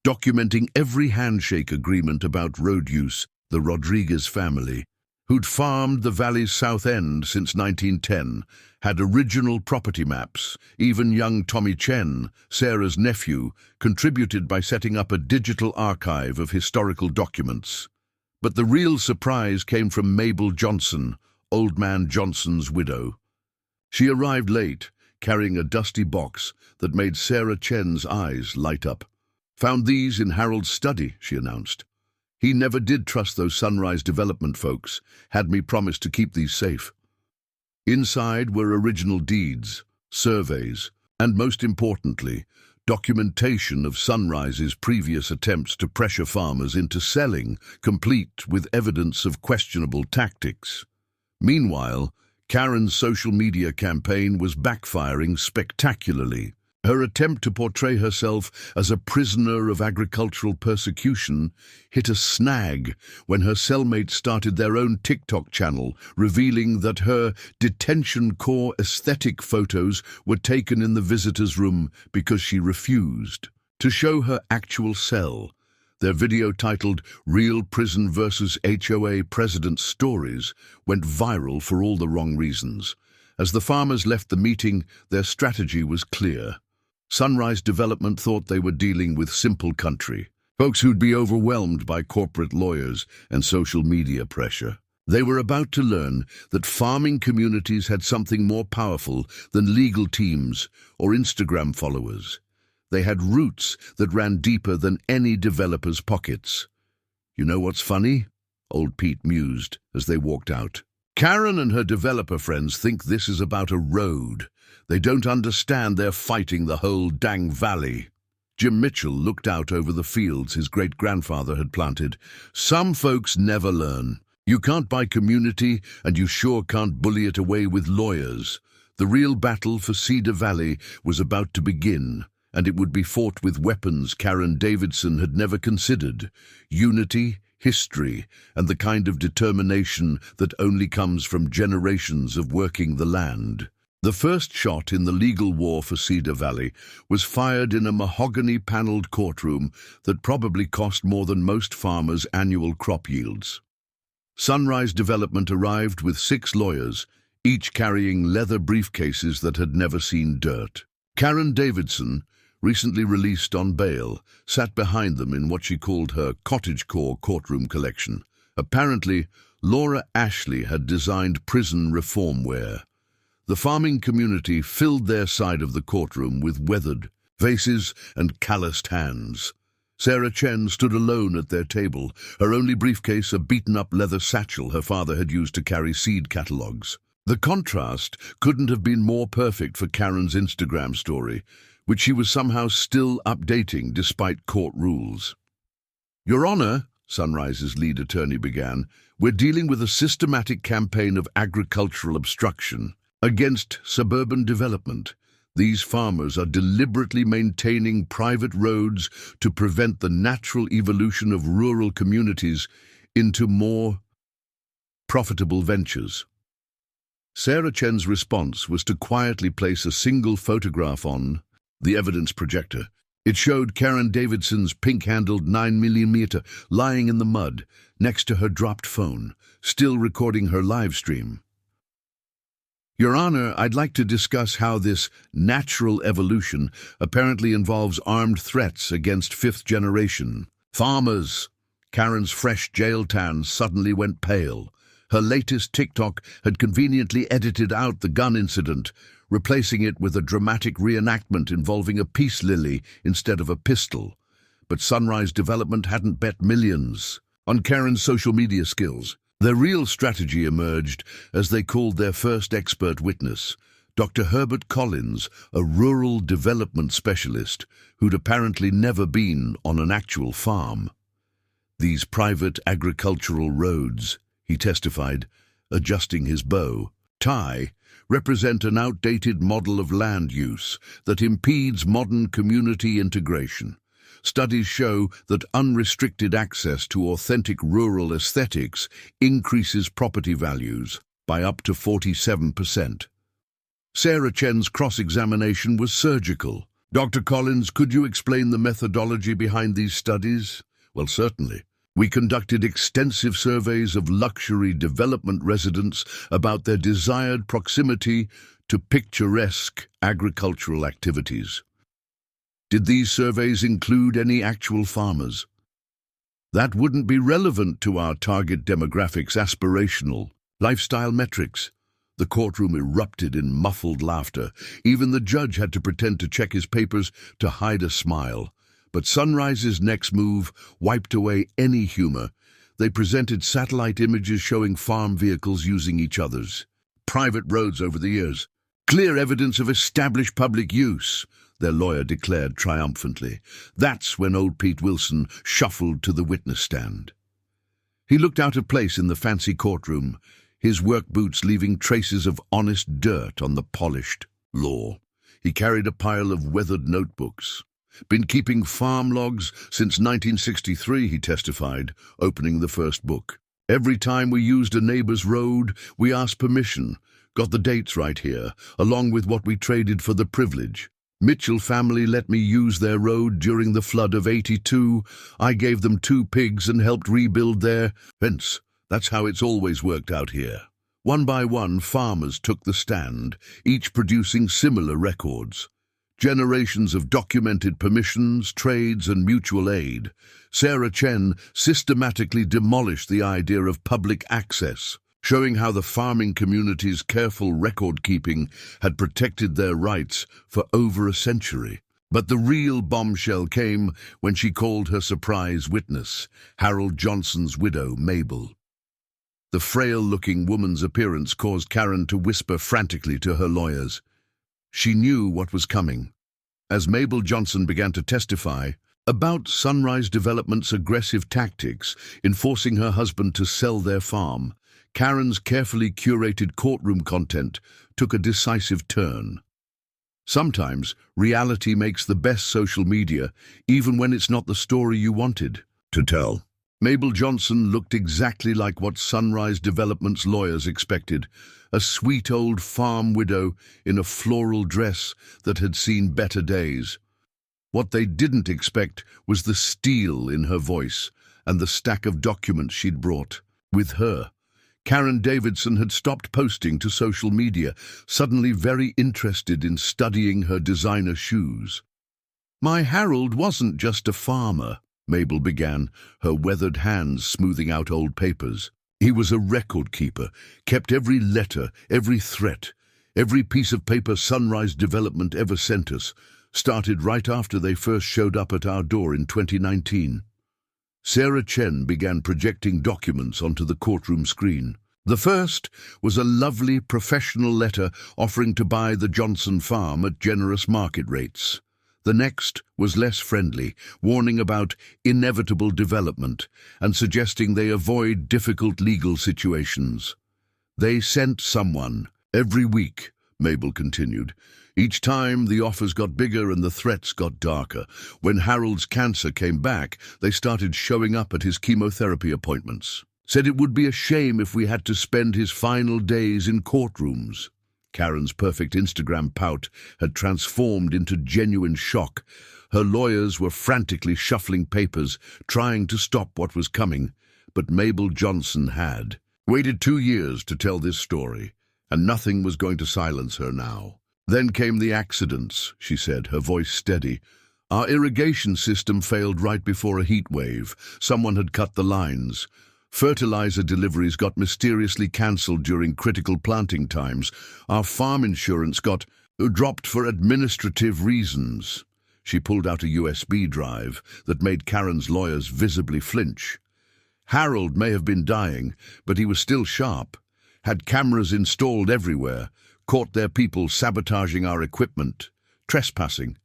Speaker 1: documenting every handshake agreement about road use. The Rodriguez family, who'd farmed the valley's south end since 1910, had original property maps. Even young Tommy Chen, Sarah's nephew, contributed by setting up a digital archive of historical documents. But the real surprise came from Mabel Johnson, Old Man Johnson's widow. She arrived late, carrying a dusty box that made Sarah Chen's eyes light up. "Found these in Harold's study," she announced. "He never did trust those Sunrise Development folks, had me promise to keep these safe." Inside were original deeds, surveys, and most importantly, documentation of Sunrise's previous attempts to pressure farmers into selling, complete with evidence of questionable tactics. Meanwhile, Karen's social media campaign was backfiring spectacularly. Her attempt to portray herself as a prisoner of agricultural persecution hit a snag when her cellmates started their own TikTok channel, revealing that her detention core aesthetic photos were taken in the visitor's room because she refused to show her actual cell. Their video titled "Real Prison vs. HOA President Stories" went viral for all the wrong reasons. As the farmers left the meeting, their strategy was clear. Sunrise Development thought they were dealing with simple country, folks who'd be overwhelmed by corporate lawyers and social media pressure. They were about to learn that farming communities had something more powerful than legal teams or Instagram followers. They had roots that ran deeper than any developer's pockets. "You know what's funny?" Old Pete mused as they walked out. "Karen and her developer friends think this is about a road. They don't understand they're fighting the whole dang valley." Jim Mitchell looked out over the fields his great-grandfather had planted. "Some folks never learn. You can't buy community, and you sure can't bully it away with lawyers." The real battle for Cedar Valley was about to begin, and it would be fought with weapons Karen Davidson had never considered: unity, history, and the kind of determination that only comes from generations of working the land. The first shot in the legal war for Cedar Valley was fired in a mahogany-paneled courtroom that probably cost more than most farmers' annual crop yields. Sunrise Development arrived with 6 lawyers, each carrying leather briefcases that had never seen dirt. Karen Davidson, recently released on bail, sat behind them in what she called her cottagecore courtroom collection. Apparently, Laura Ashley had designed prison reformware. The farming community filled their side of the courtroom with weathered faces and calloused hands. Sarah Chen stood alone at their table, her only briefcase a beaten-up leather satchel her father had used to carry seed catalogs. The contrast couldn't have been more perfect for Karen's Instagram story, which she was somehow still updating despite court rules. "Your Honor," Sunrise's lead attorney began, "we're dealing with a systematic campaign of agricultural obstruction against suburban development. These farmers are deliberately maintaining private roads to prevent the natural evolution of rural communities into more profitable ventures." Sarah Chen's response was to quietly place a single photograph on the evidence projector. It showed Karen Davidson's pink-handled 9mm lying in the mud next to her dropped phone, still recording her live stream. "Your Honor, I'd like to discuss how this natural evolution apparently involves armed threats against fifth-generation farmers." Karen's fresh jail tan suddenly went pale. Her latest TikTok had conveniently edited out the gun incident, replacing it with a dramatic reenactment involving a peace lily instead of a pistol. But Sunrise Development hadn't bet millions on Karen's social media skills. Their real strategy emerged as they called their first expert witness, Dr. Herbert Collins, a rural development specialist who'd apparently never been on an actual farm. "These private agricultural roads," he testified, adjusting his bow tie, "represent an outdated model of land use that impedes modern community integration. Studies show that unrestricted access to authentic rural aesthetics increases property values by up to 47%. Sarah Chen's cross-examination was surgical. "Dr. Collins, could you explain the methodology behind these studies?" "Well, certainly. We conducted extensive surveys of luxury development residents about their desired proximity to picturesque agricultural activities. Did these surveys include any actual farmers? That wouldn't be relevant to our target demographics' aspirational lifestyle metrics. The courtroom erupted in muffled laughter. Even the judge had to pretend to check his papers to hide a smile. But Sunrise's next move wiped away any humor. They presented satellite images showing farm vehicles using each other's private roads over the years. Clear evidence of established public use, their lawyer declared triumphantly. That's when old Pete Wilson shuffled to the witness stand. He looked out of place in the fancy courtroom, his work boots leaving traces of honest dirt on the polished law. He carried a pile of weathered notebooks. Been keeping farm logs since 1963, he testified, opening the first book. Every time we used a neighbor's road, we asked permission. Got the dates right here, along with what we traded for the privilege. Mitchell family let me use their road during the flood of '82. I gave them 2 pigs and helped rebuild their fence. That's how it's always worked out here. One by one, farmers took the stand, each producing similar records. Generations of documented permissions, trades, and mutual aid. Sarah Chen systematically demolished the idea of public access, showing how the farming community's careful record-keeping had protected their rights for over a century. But the real bombshell came when she called her surprise witness, Harold Johnson's widow, Mabel. The frail-looking woman's appearance caused Karen to whisper frantically to her lawyers. She knew what was coming. As Mabel Johnson began to testify about Sunrise Development's aggressive tactics in forcing her husband to sell their farm, Karen's carefully curated courtroom content took a decisive turn. Sometimes, reality makes the best social media, even when it's not the story you wanted to tell. Mabel Johnson looked exactly like what Sunrise Development's lawyers expected, a sweet old farm widow in a floral dress that had seen better days. What they didn't expect was the steel in her voice and the stack of documents she'd brought with her. Karen Davidson had stopped posting to social media, suddenly very interested in studying her designer shoes. My Harold wasn't just a farmer, Mabel began, her weathered hands smoothing out old papers. He was a record keeper, kept every letter, every threat, every piece of paper Sunrise Development ever sent us, started right after they first showed up at our door in 2019. Sarah Chen began projecting documents onto the courtroom screen. The first was a lovely professional letter offering to buy the Johnson farm at generous market rates. The next was less friendly, warning about inevitable development and suggesting they avoid difficult legal situations. They sent someone every week, Mabel continued. Each time the offers got bigger and the threats got darker. When Harold's cancer came back, they started showing up at his chemotherapy appointments. Said it would be a shame if we had to spend his final days in courtrooms. Karen's perfect Instagram pout had transformed into genuine shock. Her lawyers were frantically shuffling papers, trying to stop what was coming, but Mabel Johnson had waited 2 years to tell this story, and nothing was going to silence her now. Then came the accidents, she said, her voice steady. Our irrigation system failed right before a heat wave. Someone had cut the lines. Fertilizer deliveries got mysteriously cancelled during critical planting times. Our farm insurance got dropped for administrative reasons. She pulled out a USB drive that made Karen's lawyers visibly flinch. Harold may have been dying, but he was still sharp. Had cameras installed everywhere, caught their people sabotaging our equipment, trespassing.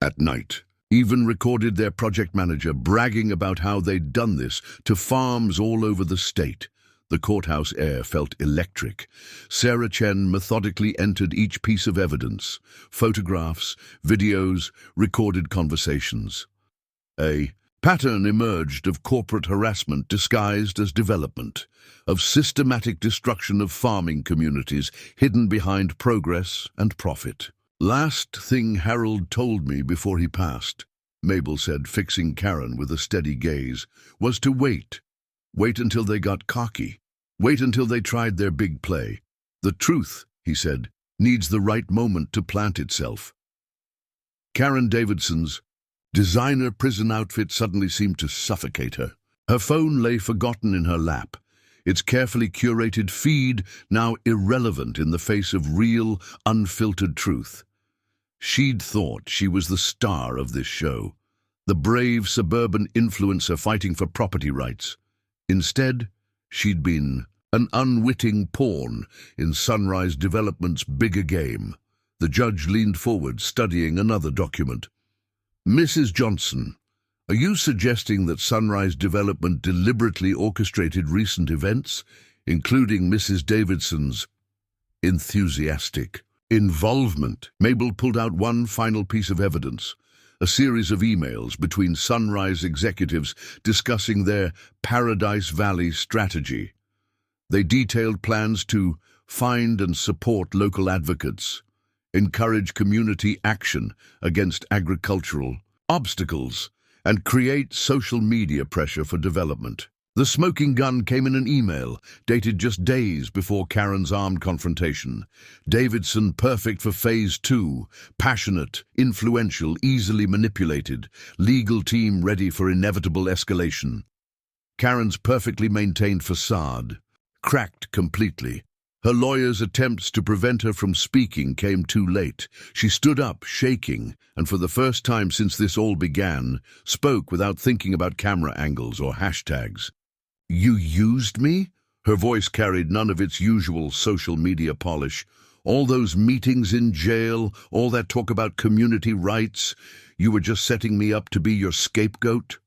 Speaker 1: At night, even recorded their project manager bragging about how they'd done this to farms all over the state. The courthouse air felt electric. Sarah Chen methodically entered each piece of evidence, photographs, videos, recorded conversations. A pattern emerged of corporate harassment disguised as development, of systematic destruction of farming communities hidden behind progress and profit. Last thing Harold told me before he passed, Mabel said, fixing Karen with a steady gaze, was to wait. Wait until they got cocky. Wait until they tried their big play. The truth, he said, needs the right moment to plant itself. Karen Davidson's designer prison outfit suddenly seemed to suffocate her. Her phone lay forgotten in her lap, its carefully curated feed now irrelevant in the face of real, unfiltered truth. She'd thought she was the star of this show, the brave suburban influencer fighting for property rights. Instead, she'd been an unwitting pawn in Sunrise Development's bigger game. The judge leaned forward, studying another document. Mrs. Johnson, are you suggesting that Sunrise Development deliberately orchestrated recent events, including Mrs. Davidson's enthusiastic involvement? Mabel pulled out one final piece of evidence, a series of emails between Sunrise executives discussing their Paradise Valley strategy. They detailed plans to find and support local advocates, encourage community action against agricultural obstacles, and create social media pressure for development. The smoking gun came in an email dated just days before Karen's armed confrontation. Davidson perfect for phase 2, passionate, influential, easily manipulated, legal team ready for inevitable escalation. Karen's perfectly maintained facade cracked completely. Her lawyer's attempts to prevent her from speaking came too late. She stood up, shaking, and for the first time since this all began, spoke without thinking about camera angles or hashtags. "You used me?" Her voice carried none of its usual social media polish. "All those meetings in jail, all that talk about community rights, you were just setting me up to be your scapegoat?"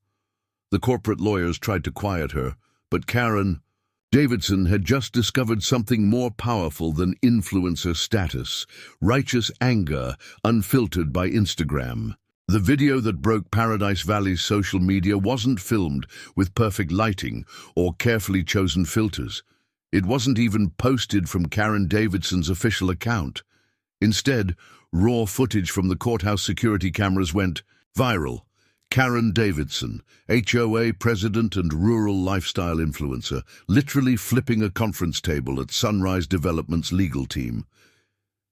Speaker 1: The corporate lawyers tried to quiet her, but Karen Davidson had just discovered something more powerful than influencer status, righteous anger unfiltered by Instagram. The video that broke Paradise Valley's social media wasn't filmed with perfect lighting or carefully chosen filters. It wasn't even posted from Karen Davidson's official account. Instead, raw footage from the courthouse security cameras went viral. Karen Davidson, HOA president and rural lifestyle influencer, literally flipping a conference table at Sunrise Development's legal team.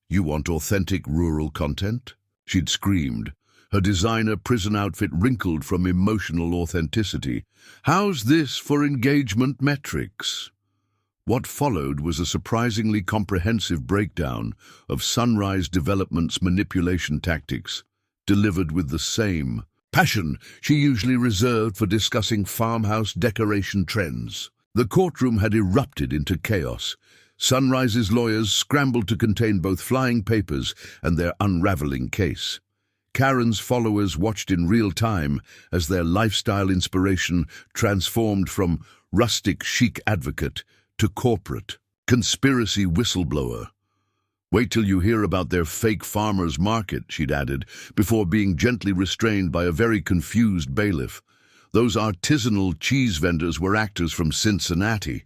Speaker 1: "You want authentic rural content?" she'd screamed, her designer prison outfit wrinkled from emotional authenticity. "How's this for engagement metrics?" What followed was a surprisingly comprehensive breakdown of Sunrise Development's manipulation tactics, delivered with the same passion she usually reserved for discussing farmhouse decoration trends. The courtroom had erupted into chaos. Sunrise's lawyers scrambled to contain both flying papers and their unraveling case. Karen's followers watched in real time as their lifestyle inspiration transformed from rustic chic advocate to corporate conspiracy whistleblower. "Wait till you hear about their fake farmers market," she'd added, before being gently restrained by a very confused bailiff. Those artisanal cheese vendors were actors from Cincinnati.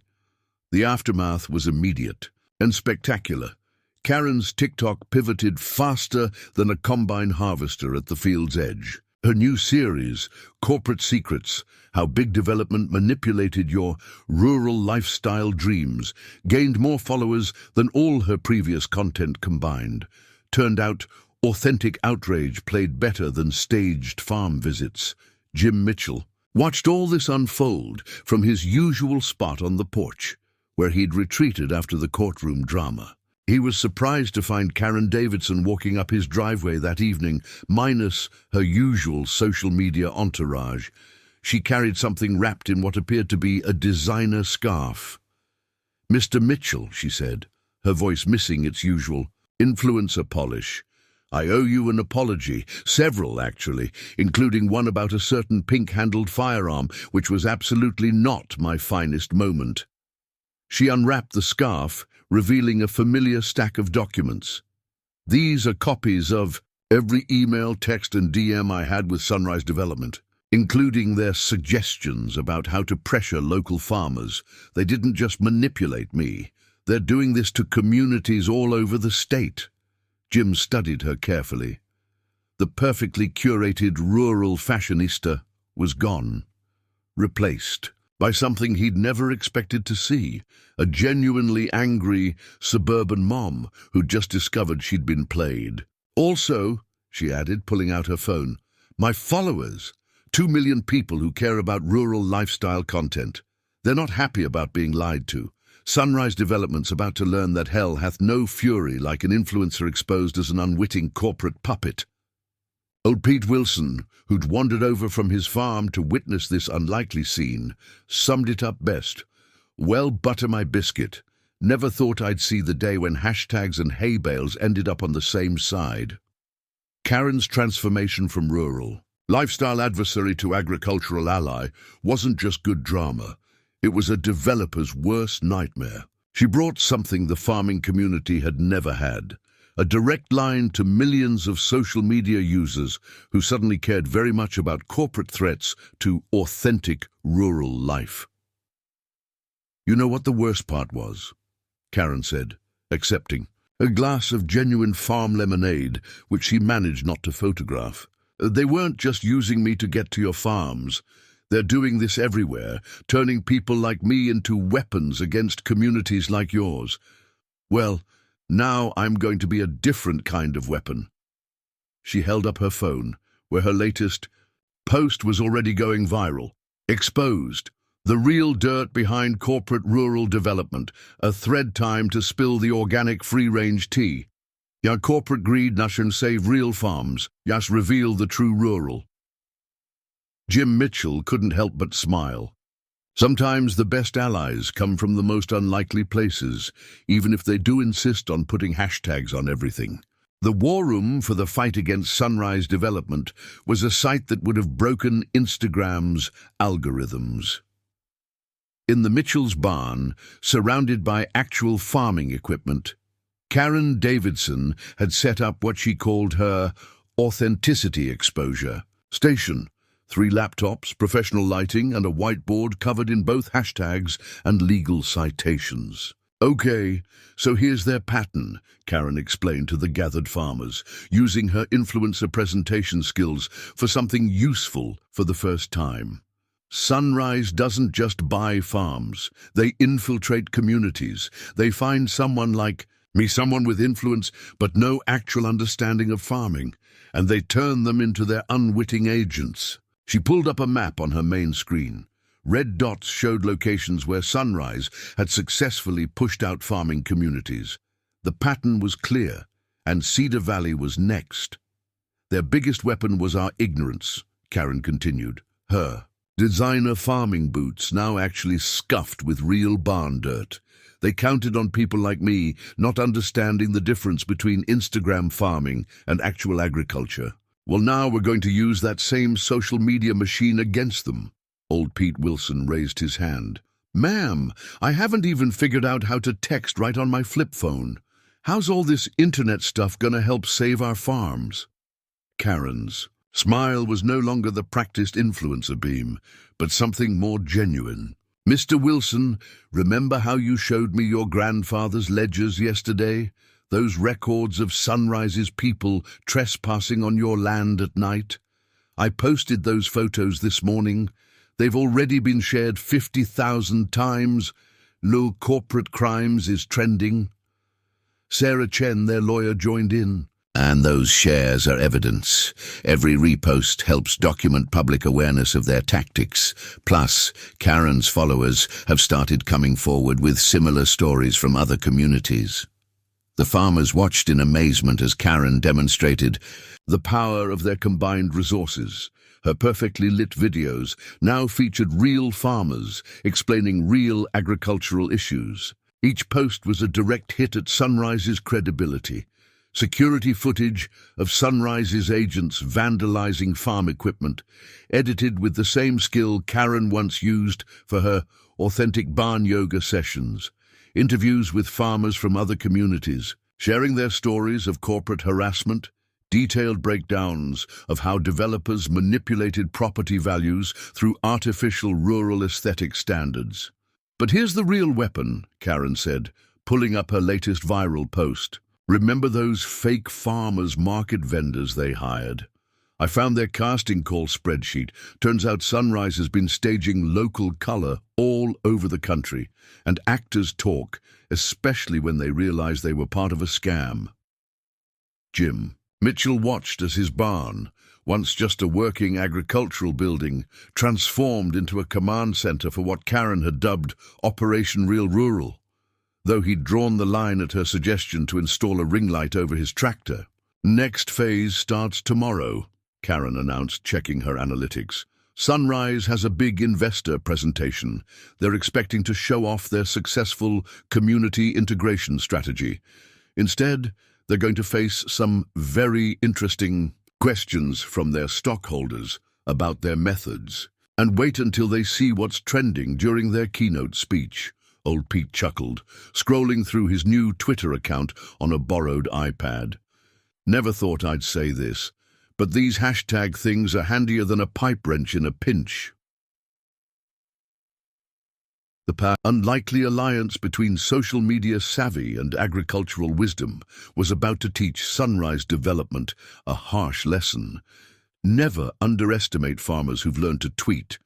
Speaker 1: The aftermath was immediate and spectacular. Karen's TikTok pivoted faster than a combine harvester at the field's edge. Her new series, Corporate Secrets, How Big Development Manipulated Your Rural Lifestyle Dreams, gained more followers than all her previous content combined. Turned out, authentic outrage played better than staged farm visits. Jim Mitchell watched all this unfold from his usual spot on the porch, where he'd retreated after the courtroom drama. He was surprised to find Karen Davidson walking up his driveway that evening, minus her usual social media entourage. She carried something wrapped in what appeared to be a designer scarf. "Mr. Mitchell," she said, her voice missing its usual influencer polish, "I owe you an apology, several actually, including one about a certain pink-handled firearm, which was absolutely not my finest moment." She unwrapped the scarf, revealing a familiar stack of documents. "These are copies of every email, text, and DM I had with Sunrise Development, including their suggestions about how to pressure local farmers. They didn't just manipulate me. They're doing this to communities all over the state." Jim studied her carefully. The perfectly curated rural fashionista was gone, replaced by something he'd never expected to see, a genuinely angry suburban mom who'd just discovered she'd been played. Also, she added, pulling out her phone, my followers, 2 million people who care about rural lifestyle content. They're not happy about being lied to. Sunrise Development's about to learn that hell hath no fury like an influencer exposed as an unwitting corporate puppet. Old Pete Wilson, who'd wandered over from his farm to witness this unlikely scene, summed it up best. Well, butter my biscuit. Never thought I'd see the day when hashtags and hay bales ended up on the same side. Karen's transformation from rural lifestyle adversary to agricultural ally wasn't just good drama. It was a developer's worst nightmare. She brought something the farming community had never had. A direct line to millions of social media users who suddenly cared very much about corporate threats to authentic rural life. You know what the worst part was? Karen said, accepting. A glass of genuine farm lemonade, which she managed not to photograph. They weren't just using me to get to your farms. They're doing this everywhere, turning people like me into weapons against communities like yours. Well, now I'm going to be a different kind of weapon. She held up her phone, where her latest post was already going viral. Exposed. The real dirt behind corporate rural development. A thread time to spill the organic free-range tea. Ya corporate greed nation save real farms. Yas reveal the true rural. Jim Mitchell couldn't help but smile. Sometimes the best allies come from the most unlikely places, even if they do insist on putting hashtags on everything. The war room for the fight against Sunrise Development was a site that would have broken Instagram's algorithms. In the Mitchell's barn, surrounded by actual farming equipment, Karen Davidson had set up what she called her authenticity exposure station. 3 laptops, professional lighting, and a whiteboard covered in both hashtags and legal citations. Okay, so here's their pattern, Karen explained to the gathered farmers, using her influencer presentation skills for something useful for the first time. Sunrise doesn't just buy farms. They infiltrate communities. They find someone like me, someone with influence but no actual understanding of farming, and they turn them into their unwitting agents. She pulled up a map on her main screen. Red dots showed locations where Sunrise had successfully pushed out farming communities. The pattern was clear, and Cedar Valley was next. Their biggest weapon was our ignorance, Karen continued. Her designer farming boots now actually scuffed with real barn dirt. They counted on people like me not understanding the difference between Instagram farming and actual agriculture. Well, now we're going to use that same social media machine against them. Old Pete Wilson raised his hand. Ma'am, I haven't even figured out how to text right on my flip phone. How's all this internet stuff gonna help save our farms? Karen's smile was no longer the practiced influencer beam, but something more genuine. Mr. Wilson, remember how you showed me your grandfather's ledgers yesterday? Those records of Sunrise's people trespassing on your land at night? I posted those photos this morning. They've already been shared 50,000 times. Low corporate crimes is trending. Sarah Chen, their lawyer, joined in. And those shares are evidence. Every repost helps document public awareness of their tactics. Plus, Karen's followers have started coming forward with similar stories from other communities. The farmers watched in amazement as Karen demonstrated the power of their combined resources. Her perfectly lit videos now featured real farmers explaining real agricultural issues. Each post was a direct hit at Sunrise's credibility. Security footage of Sunrise's agents vandalizing farm equipment, edited with the same skill Karen once used for her authentic barn yoga sessions. Interviews with farmers from other communities, sharing their stories of corporate harassment, detailed breakdowns of how developers manipulated property values through artificial rural aesthetic standards. But here's the real weapon, Karen said, pulling up her latest viral post. Remember those fake farmers market vendors they hired? I found their casting call spreadsheet. Turns out Sunrise has been staging local color all over the country, and actors talk, especially when they realize they were part of a scam. Jim Mitchell watched as his barn, once just a working agricultural building, transformed into a command center for what Karen had dubbed Operation Real Rural, though he'd drawn the line at her suggestion to install a ring light over his tractor. Next phase starts tomorrow, Karen announced, checking her analytics. Sunrise has a big investor presentation. They're expecting to show off their successful community integration strategy. Instead, they're going to face some very interesting questions from their stockholders about their methods. And wait until they see what's trending during their keynote speech. Old Pete chuckled, scrolling through his new Twitter account on a borrowed iPad. Never thought I'd say this, but these hashtag things are handier than a pipe wrench in a pinch. The unlikely alliance between social media savvy and agricultural wisdom was about to teach Sunrise Development a harsh lesson. Never underestimate farmers who've learned to tweet,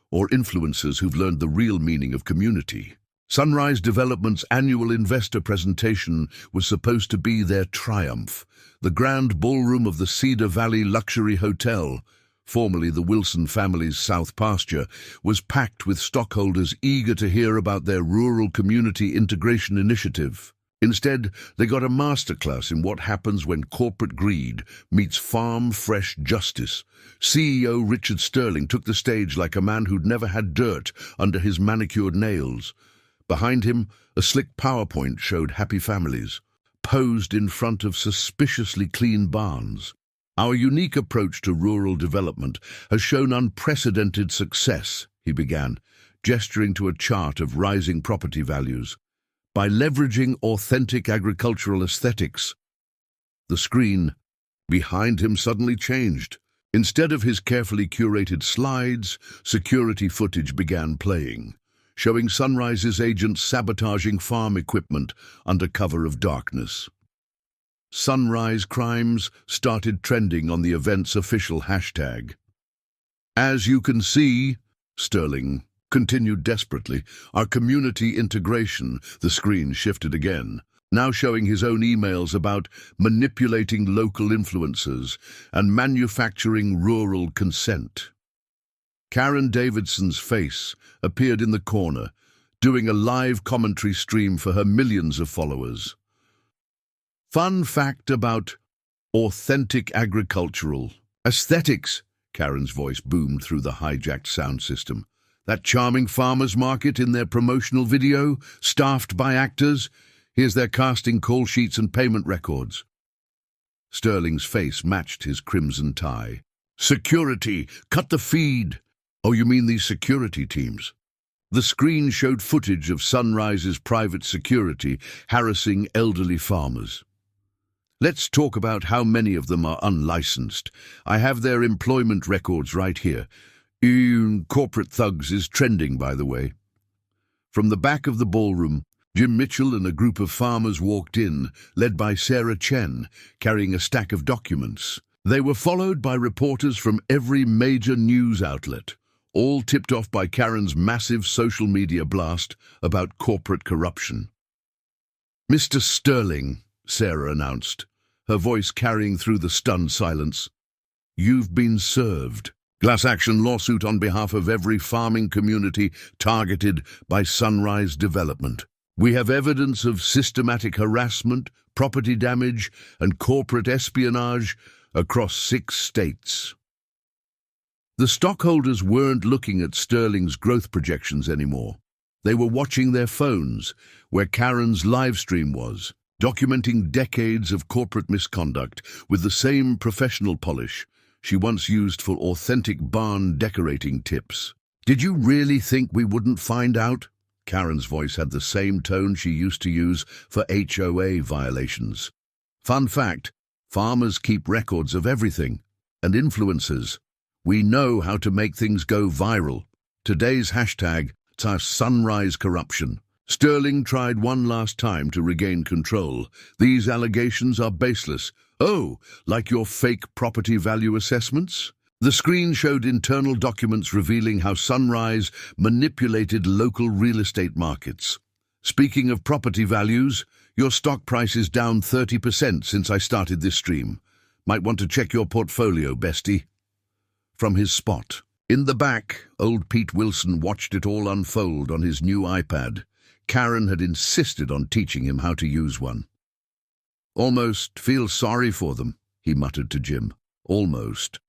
Speaker 1: or influencers who've learned the real meaning of community. Sunrise Development's annual investor presentation was supposed to be their triumph. The grand ballroom of the Cedar Valley Luxury Hotel, formerly the Wilson family's South Pasture, was packed with stockholders eager to hear about their rural community integration initiative. Instead, they got a masterclass in what happens when corporate greed meets farm-fresh justice. CEO Richard Sterling took the stage like a man who'd never had dirt under his manicured nails. Behind him, a slick PowerPoint showed happy families, posed in front of suspiciously clean barns. Our unique approach to rural development has shown unprecedented success, he began, gesturing to a chart of rising property values. By leveraging authentic agricultural aesthetics, the screen behind him suddenly changed. Instead of his carefully curated slides, security footage began playing, showing Sunrise's agents sabotaging farm equipment under cover of darkness. Sunrise crimes started trending on the event's official hashtag. As you can see, Sterling continued desperately, our community integration, the screen shifted again, now showing his own emails about manipulating local influencers and manufacturing rural consent. Karen Davidson's face appeared in the corner, doing a live commentary stream for her millions of followers. Fun fact about authentic agricultural aesthetics, Karen's voice boomed through the hijacked sound system. That charming farmers market in their promotional video, staffed by actors, here's their casting call sheets and payment records. Sterling's face matched his crimson tie. Security, cut the feed. Oh, you mean these security teams? The screen showed footage of Sunrise's private security harassing elderly farmers. Let's talk about how many of them are unlicensed. I have their employment records right here. Corporate thugs is trending, by the way. From the back of the ballroom, Jim Mitchell and a group of farmers walked in, led by Sarah Chen, carrying a stack of documents. They were followed by reporters from every major news outlet, all tipped off by Karen's massive social media blast about corporate corruption. Mr. Sterling, Sarah announced, her voice carrying through the stunned silence. You've been served. Class action lawsuit on behalf of every farming community targeted by Sunrise Development. We have evidence of systematic harassment, property damage, and corporate espionage across 6 states. The stockholders weren't looking at Sterling's growth projections anymore. They were watching their phones, where Karen's live stream was, documenting decades of corporate misconduct with the same professional polish she once used for authentic barn decorating tips. Did you really think we wouldn't find out? Karen's voice had the same tone she used to use for HOA violations. Fun fact, farmers keep records of everything, and influencers. We know how to make things go viral. Today's hashtag, Sunrise Corruption. Sterling tried one last time to regain control. These allegations are baseless. Oh, like your fake property value assessments? The screen showed internal documents revealing how Sunrise manipulated local real estate markets. Speaking of property values, your stock price is down 30% since I started this stream. Might want to check your portfolio, bestie. From his spot. In the back, old Pete Wilson watched it all unfold on his new iPad. Karen had insisted on teaching him how to use one. Almost feel sorry for them, he muttered to Jim. Almost.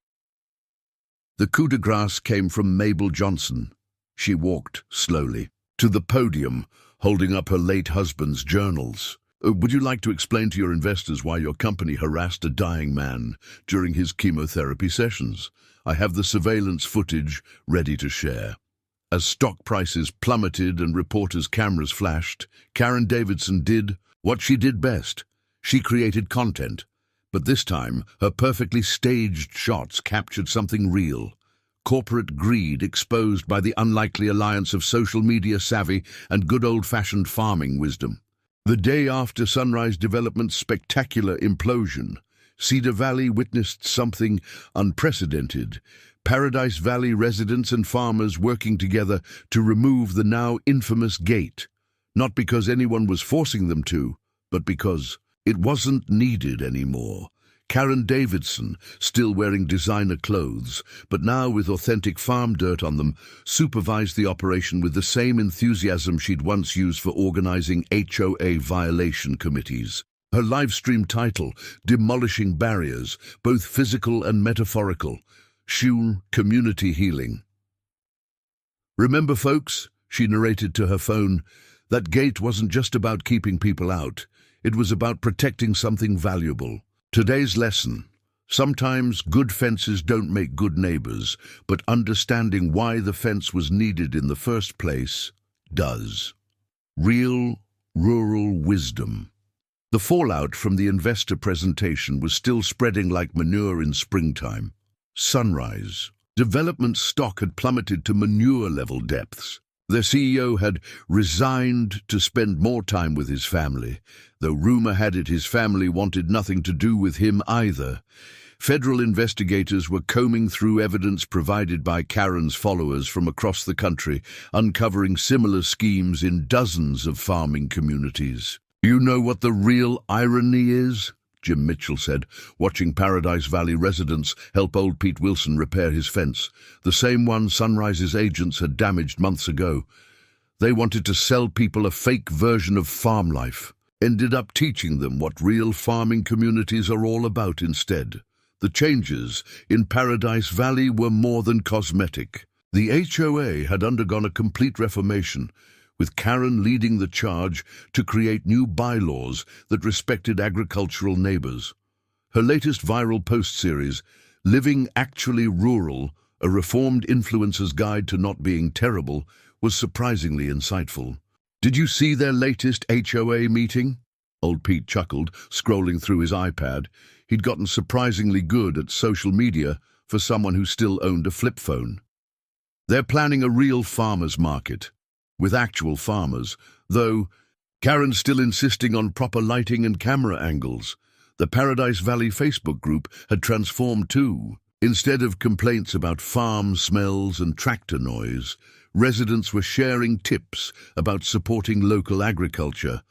Speaker 1: The coup de grace came from Mabel Johnson. She walked slowly to the podium, holding up her late husband's journals. Would you like to explain to your investors why your company harassed a dying man during his chemotherapy sessions? I have the surveillance footage ready to share. As stock prices plummeted and reporters' cameras flashed, Karen Davidson did what she did best. She created content. But this time, her perfectly staged shots captured something real. Corporate greed exposed by the unlikely alliance of social media savvy and good old-fashioned farming wisdom. The day after Sunrise Development's spectacular implosion, Cedar Valley witnessed something unprecedented. Paradise Valley residents and farmers working together to remove the now infamous gate. Not because anyone was forcing them to, but because it wasn't needed anymore. Karen Davidson, still wearing designer clothes, but now with authentic farm dirt on them, supervised the operation with the same enthusiasm she'd once used for organizing HOA violation committees. Her livestream title, Demolishing Barriers, both physical and metaphorical, Shul Community Healing. Remember, folks, she narrated to her phone, that gate wasn't just about keeping people out. It was about protecting something valuable. Today's lesson. Sometimes good fences don't make good neighbors, but understanding why the fence was needed in the first place does. Real rural wisdom. The fallout from the investor presentation was still spreading like manure in springtime. Sunrise. Development stock had plummeted to manure-level depths. Their CEO had resigned to spend more time with his family, though rumor had it his family wanted nothing to do with him either. Federal investigators were combing through evidence provided by Karen's followers from across the country, uncovering similar schemes in dozens of farming communities. You know what the real irony is? Jim Mitchell said, watching Paradise Valley residents help old Pete Wilson repair his fence, the same one Sunrise's agents had damaged months ago. They wanted to sell people a fake version of farm life, ended up teaching them what real farming communities are all about instead. The changes in Paradise Valley were more than cosmetic. The HOA had undergone a complete reformation, with Karen leading the charge to create new bylaws that respected agricultural neighbors. Her latest viral post series, Living Actually Rural, a reformed influencer's guide to not being terrible, was surprisingly insightful. Did you see their latest HOA meeting? Old Pete chuckled, scrolling through his iPad. He'd gotten surprisingly good at social media for someone who still owned a flip phone. They're planning a real farmers market, with actual farmers, though Karen's still insisting on proper lighting and camera angles. The Paradise Valley Facebook group had transformed too. Instead of complaints about farm smells and tractor noise, residents were sharing tips about supporting local agriculture.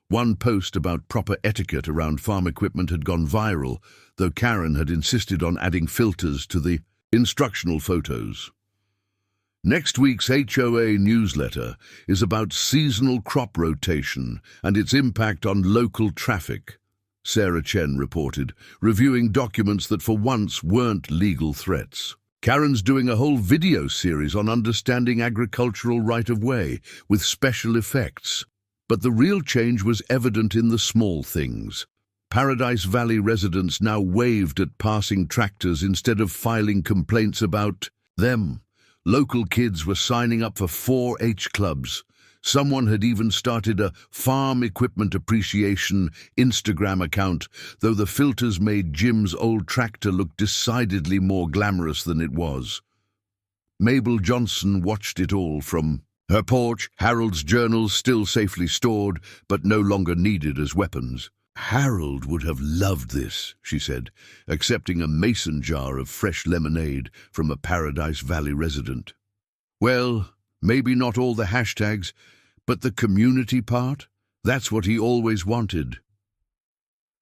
Speaker 1: One post about proper etiquette around farm equipment had gone viral, though Karen had insisted on adding filters to the instructional photos. Next week's HOA newsletter is about seasonal crop rotation and its impact on local traffic, Sarah Chen reported, reviewing documents that for once weren't legal threats. Karen's doing a whole video series on understanding agricultural right-of-way with special effects. But the real change was evident in the small things. Paradise Valley residents now waved at passing tractors instead of filing complaints about them. Local kids were signing up for 4-H clubs. Someone had even started a farm equipment appreciation Instagram account, though the filters made Jim's old tractor look decidedly more glamorous than it was. Mabel Johnson watched it all from Her porch, Harold's journals still safely stored, but no longer needed as weapons. Harold would have loved this, she said, accepting a mason jar of fresh lemonade from a Paradise Valley resident. Well, maybe not all the hashtags, but the community part? That's what he always wanted.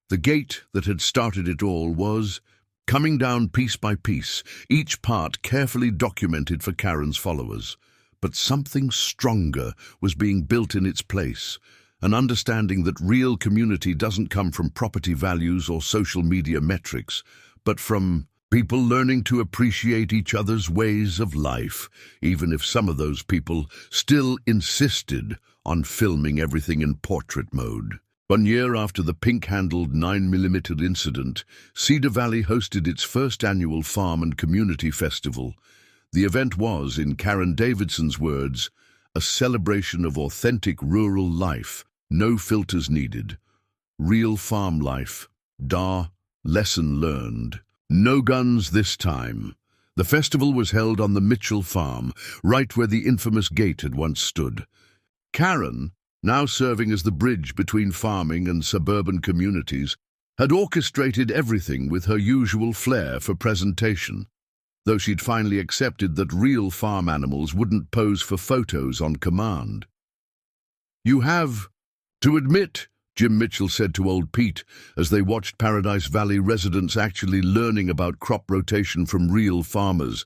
Speaker 1: The gate that had started it all was coming down piece by piece, each part carefully documented for Karen's followers. But something stronger was being built in its place, an understanding that real community doesn't come from property values or social media metrics, but from people learning to appreciate each other's ways of life, even if some of those people still insisted on filming everything in portrait mode. 1 year after the pink-handled 9mm incident, Cedar Valley hosted its first annual Farm and Community Festival. The event was, in Karen Davidson's words, a celebration of authentic rural life, no filters needed. Real farm life. Lesson learned. No guns this time. The festival was held on the Mitchell farm, right where the infamous gate had once stood. Karen, now serving as the bridge between farming and suburban communities, had orchestrated everything with her usual flair for presentation, though she'd finally accepted that real farm animals wouldn't pose for photos on command. "You have to admit," Jim Mitchell said to old Pete as they watched Paradise Valley residents actually learning about crop rotation from real farmers,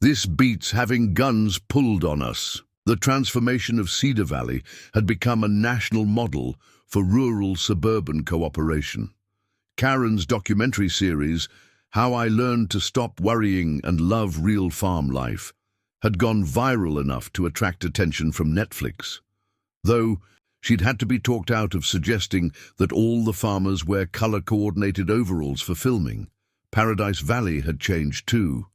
Speaker 1: "this beats having guns pulled on us." The transformation of Cedar Valley had become a national model for rural-suburban cooperation. Karen's documentary series, How I Learned to Stop Worrying and Love Real Farm Life, had gone viral enough to attract attention from Netflix. Though she'd had to be talked out of suggesting that all the farmers wear color-coordinated overalls for filming. Paradise Valley had changed too.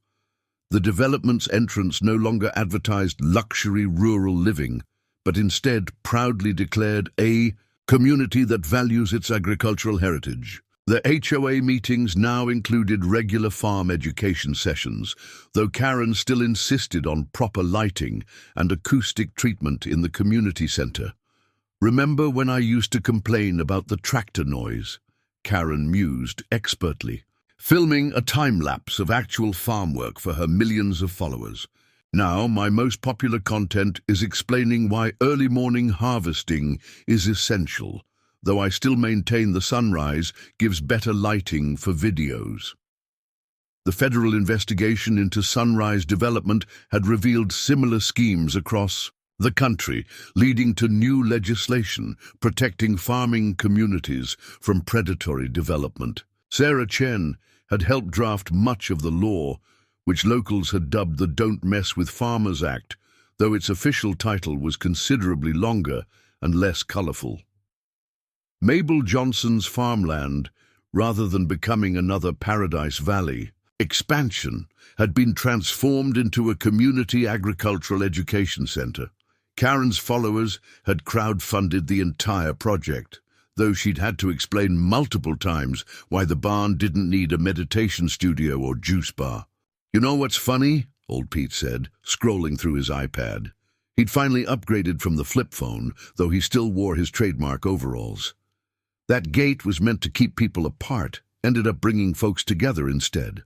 Speaker 1: The development's entrance no longer advertised luxury rural living, but instead proudly declared a community that values its agricultural heritage. The HOA meetings now included regular farm education sessions, though Karen still insisted on proper lighting and acoustic treatment in the community center. "Remember when I used to complain about the tractor noise?" Karen mused expertly, filming a time-lapse of actual farm work for her millions of followers. "Now, my most popular content is explaining why early morning harvesting is essential, though I still maintain the sunrise gives better lighting for videos." The federal investigation into sunrise development had revealed similar schemes across the country, leading to new legislation protecting farming communities from predatory development. Sarah Chen had helped draft much of the law, which locals had dubbed the Don't Mess with Farmers Act, though its official title was considerably longer and less colorful. Mabel Johnson's farmland, rather than becoming another Paradise Valley expansion, had been transformed into a community agricultural education center. Karen's followers had crowdfunded the entire project, though she'd had to explain multiple times why the barn didn't need a meditation studio or juice bar. "You know what's funny?" old Pete said, scrolling through his iPad. He'd finally upgraded from the flip phone, though he still wore his trademark overalls. That gate was meant to keep people apart, ended up bringing folks together instead.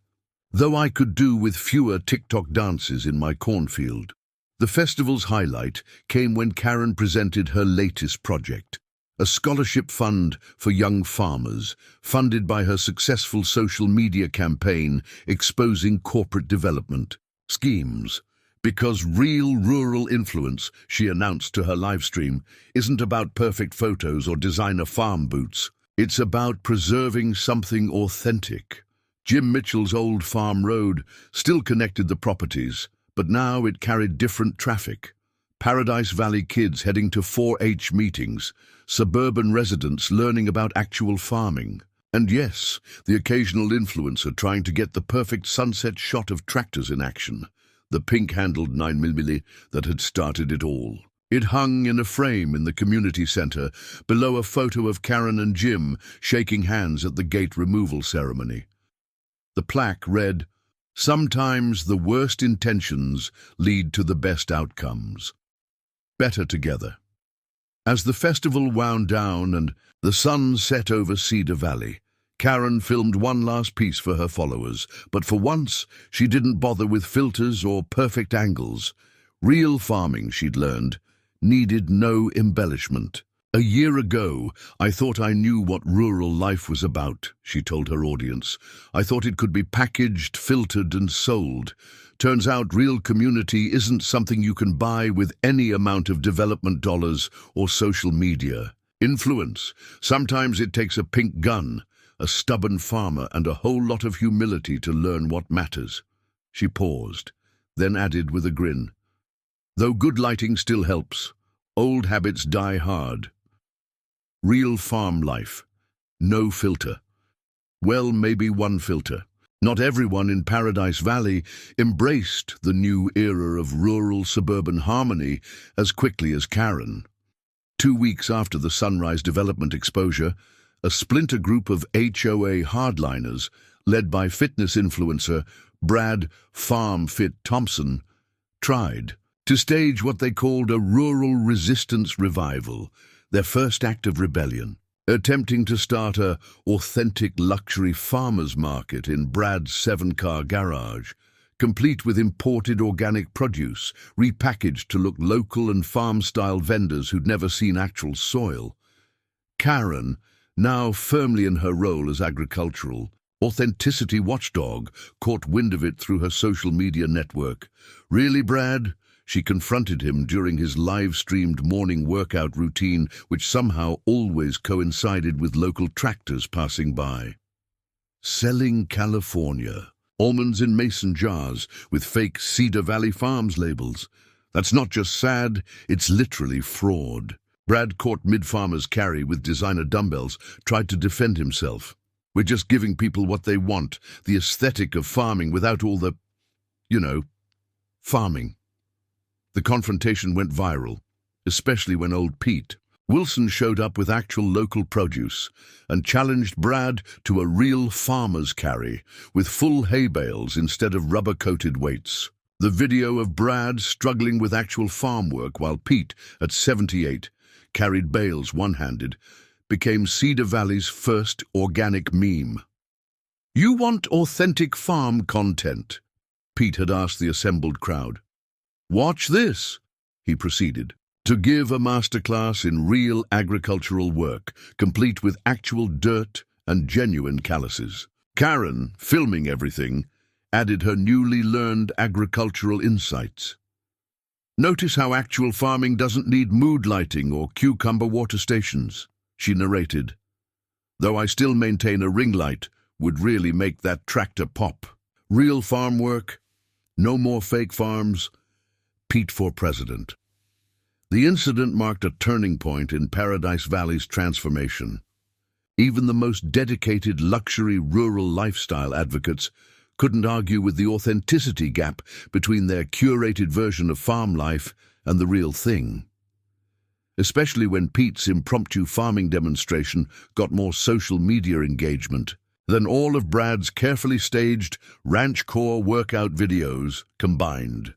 Speaker 1: Though I could do with fewer TikTok dances in my cornfield. The festival's highlight came when Karen presented her latest project, a scholarship fund for young farmers, funded by her successful social media campaign exposing corporate development schemes. Because real rural influence, she announced to her livestream, isn't about perfect photos or designer farm boots. It's about preserving something authentic. Jim Mitchell's old farm road still connected the properties, but now it carried different traffic. Paradise Valley kids heading to 4-H meetings, suburban residents learning about actual farming, and yes, the occasional influencer trying to get the perfect sunset shot of tractors in action. The pink-handled 9mm that had started it all. It hung in a frame in the community center, below a photo of Karen and Jim shaking hands at the gate removal ceremony. The plaque read, "Sometimes the worst intentions lead to the best outcomes." better together. As the festival wound down and the sun set over Cedar Valley, Karen filmed one last piece for her followers, but for once she didn't bother with filters or perfect angles. Real farming, she'd learned, needed no embellishment. "A year ago, I thought I knew what rural life was about," she told her audience. "I thought it could be packaged, filtered, and sold. Turns out real community isn't something you can buy with any amount of development dollars or social media influence. Sometimes it takes a pink gun, a stubborn farmer, and a whole lot of humility to learn what matters." She paused, then added with a grin, "Though good lighting still helps, old habits die hard. Real farm life. No filter. Well, maybe one filter. Not everyone in Paradise Valley embraced the new era of rural-suburban harmony as quickly as Karen. 2 weeks after the Sunrise Development exposure, a splinter group of HOA hardliners, led by fitness influencer Brad "Farm Fit" Thompson, tried to stage what they called a rural resistance revival, their first act of rebellion, attempting to start a authentic luxury farmers market in Brad's 7-car garage, complete with imported organic produce, repackaged to look local and farm-style vendors who'd never seen actual soil. Karen, now firmly in her role as agricultural authenticity watchdog, caught wind of it through her social media network. "Really, Brad?" She confronted him during his live-streamed morning workout routine, which somehow always coincided with local tractors passing by. "Selling California. Almonds in mason jars with fake Cedar Valley Farms labels. That's not just sad, it's literally fraud." Brad, caught mid-farmer's carry with designer dumbbells, tried to defend himself. "We're just giving people what they want, the aesthetic of farming without all the, farming." The confrontation went viral, especially when old Pete Wilson showed up with actual local produce and challenged Brad to a real farmer's carry with full hay bales instead of rubber-coated weights. The video of Brad struggling with actual farm work while Pete, at 78, carried bales one-handed became Cedar Valley's first organic meme. "You want authentic farm content?" Pete had asked the assembled crowd. "Watch this," he proceeded, to give a masterclass in real agricultural work, complete with actual dirt and genuine calluses. Karen, filming everything, added her newly learned agricultural insights. "Notice how actual farming doesn't need mood lighting or cucumber water stations," she narrated. "Though I still maintain a ring light would really make that tractor pop. Real farm work, no more fake farms. Pete for president." The incident marked a turning point in Paradise Valley's transformation. Even the most dedicated luxury rural lifestyle advocates couldn't argue with the authenticity gap between their curated version of farm life and the real thing. Especially when Pete's impromptu farming demonstration got more social media engagement than all of Brad's carefully staged ranch core workout videos combined.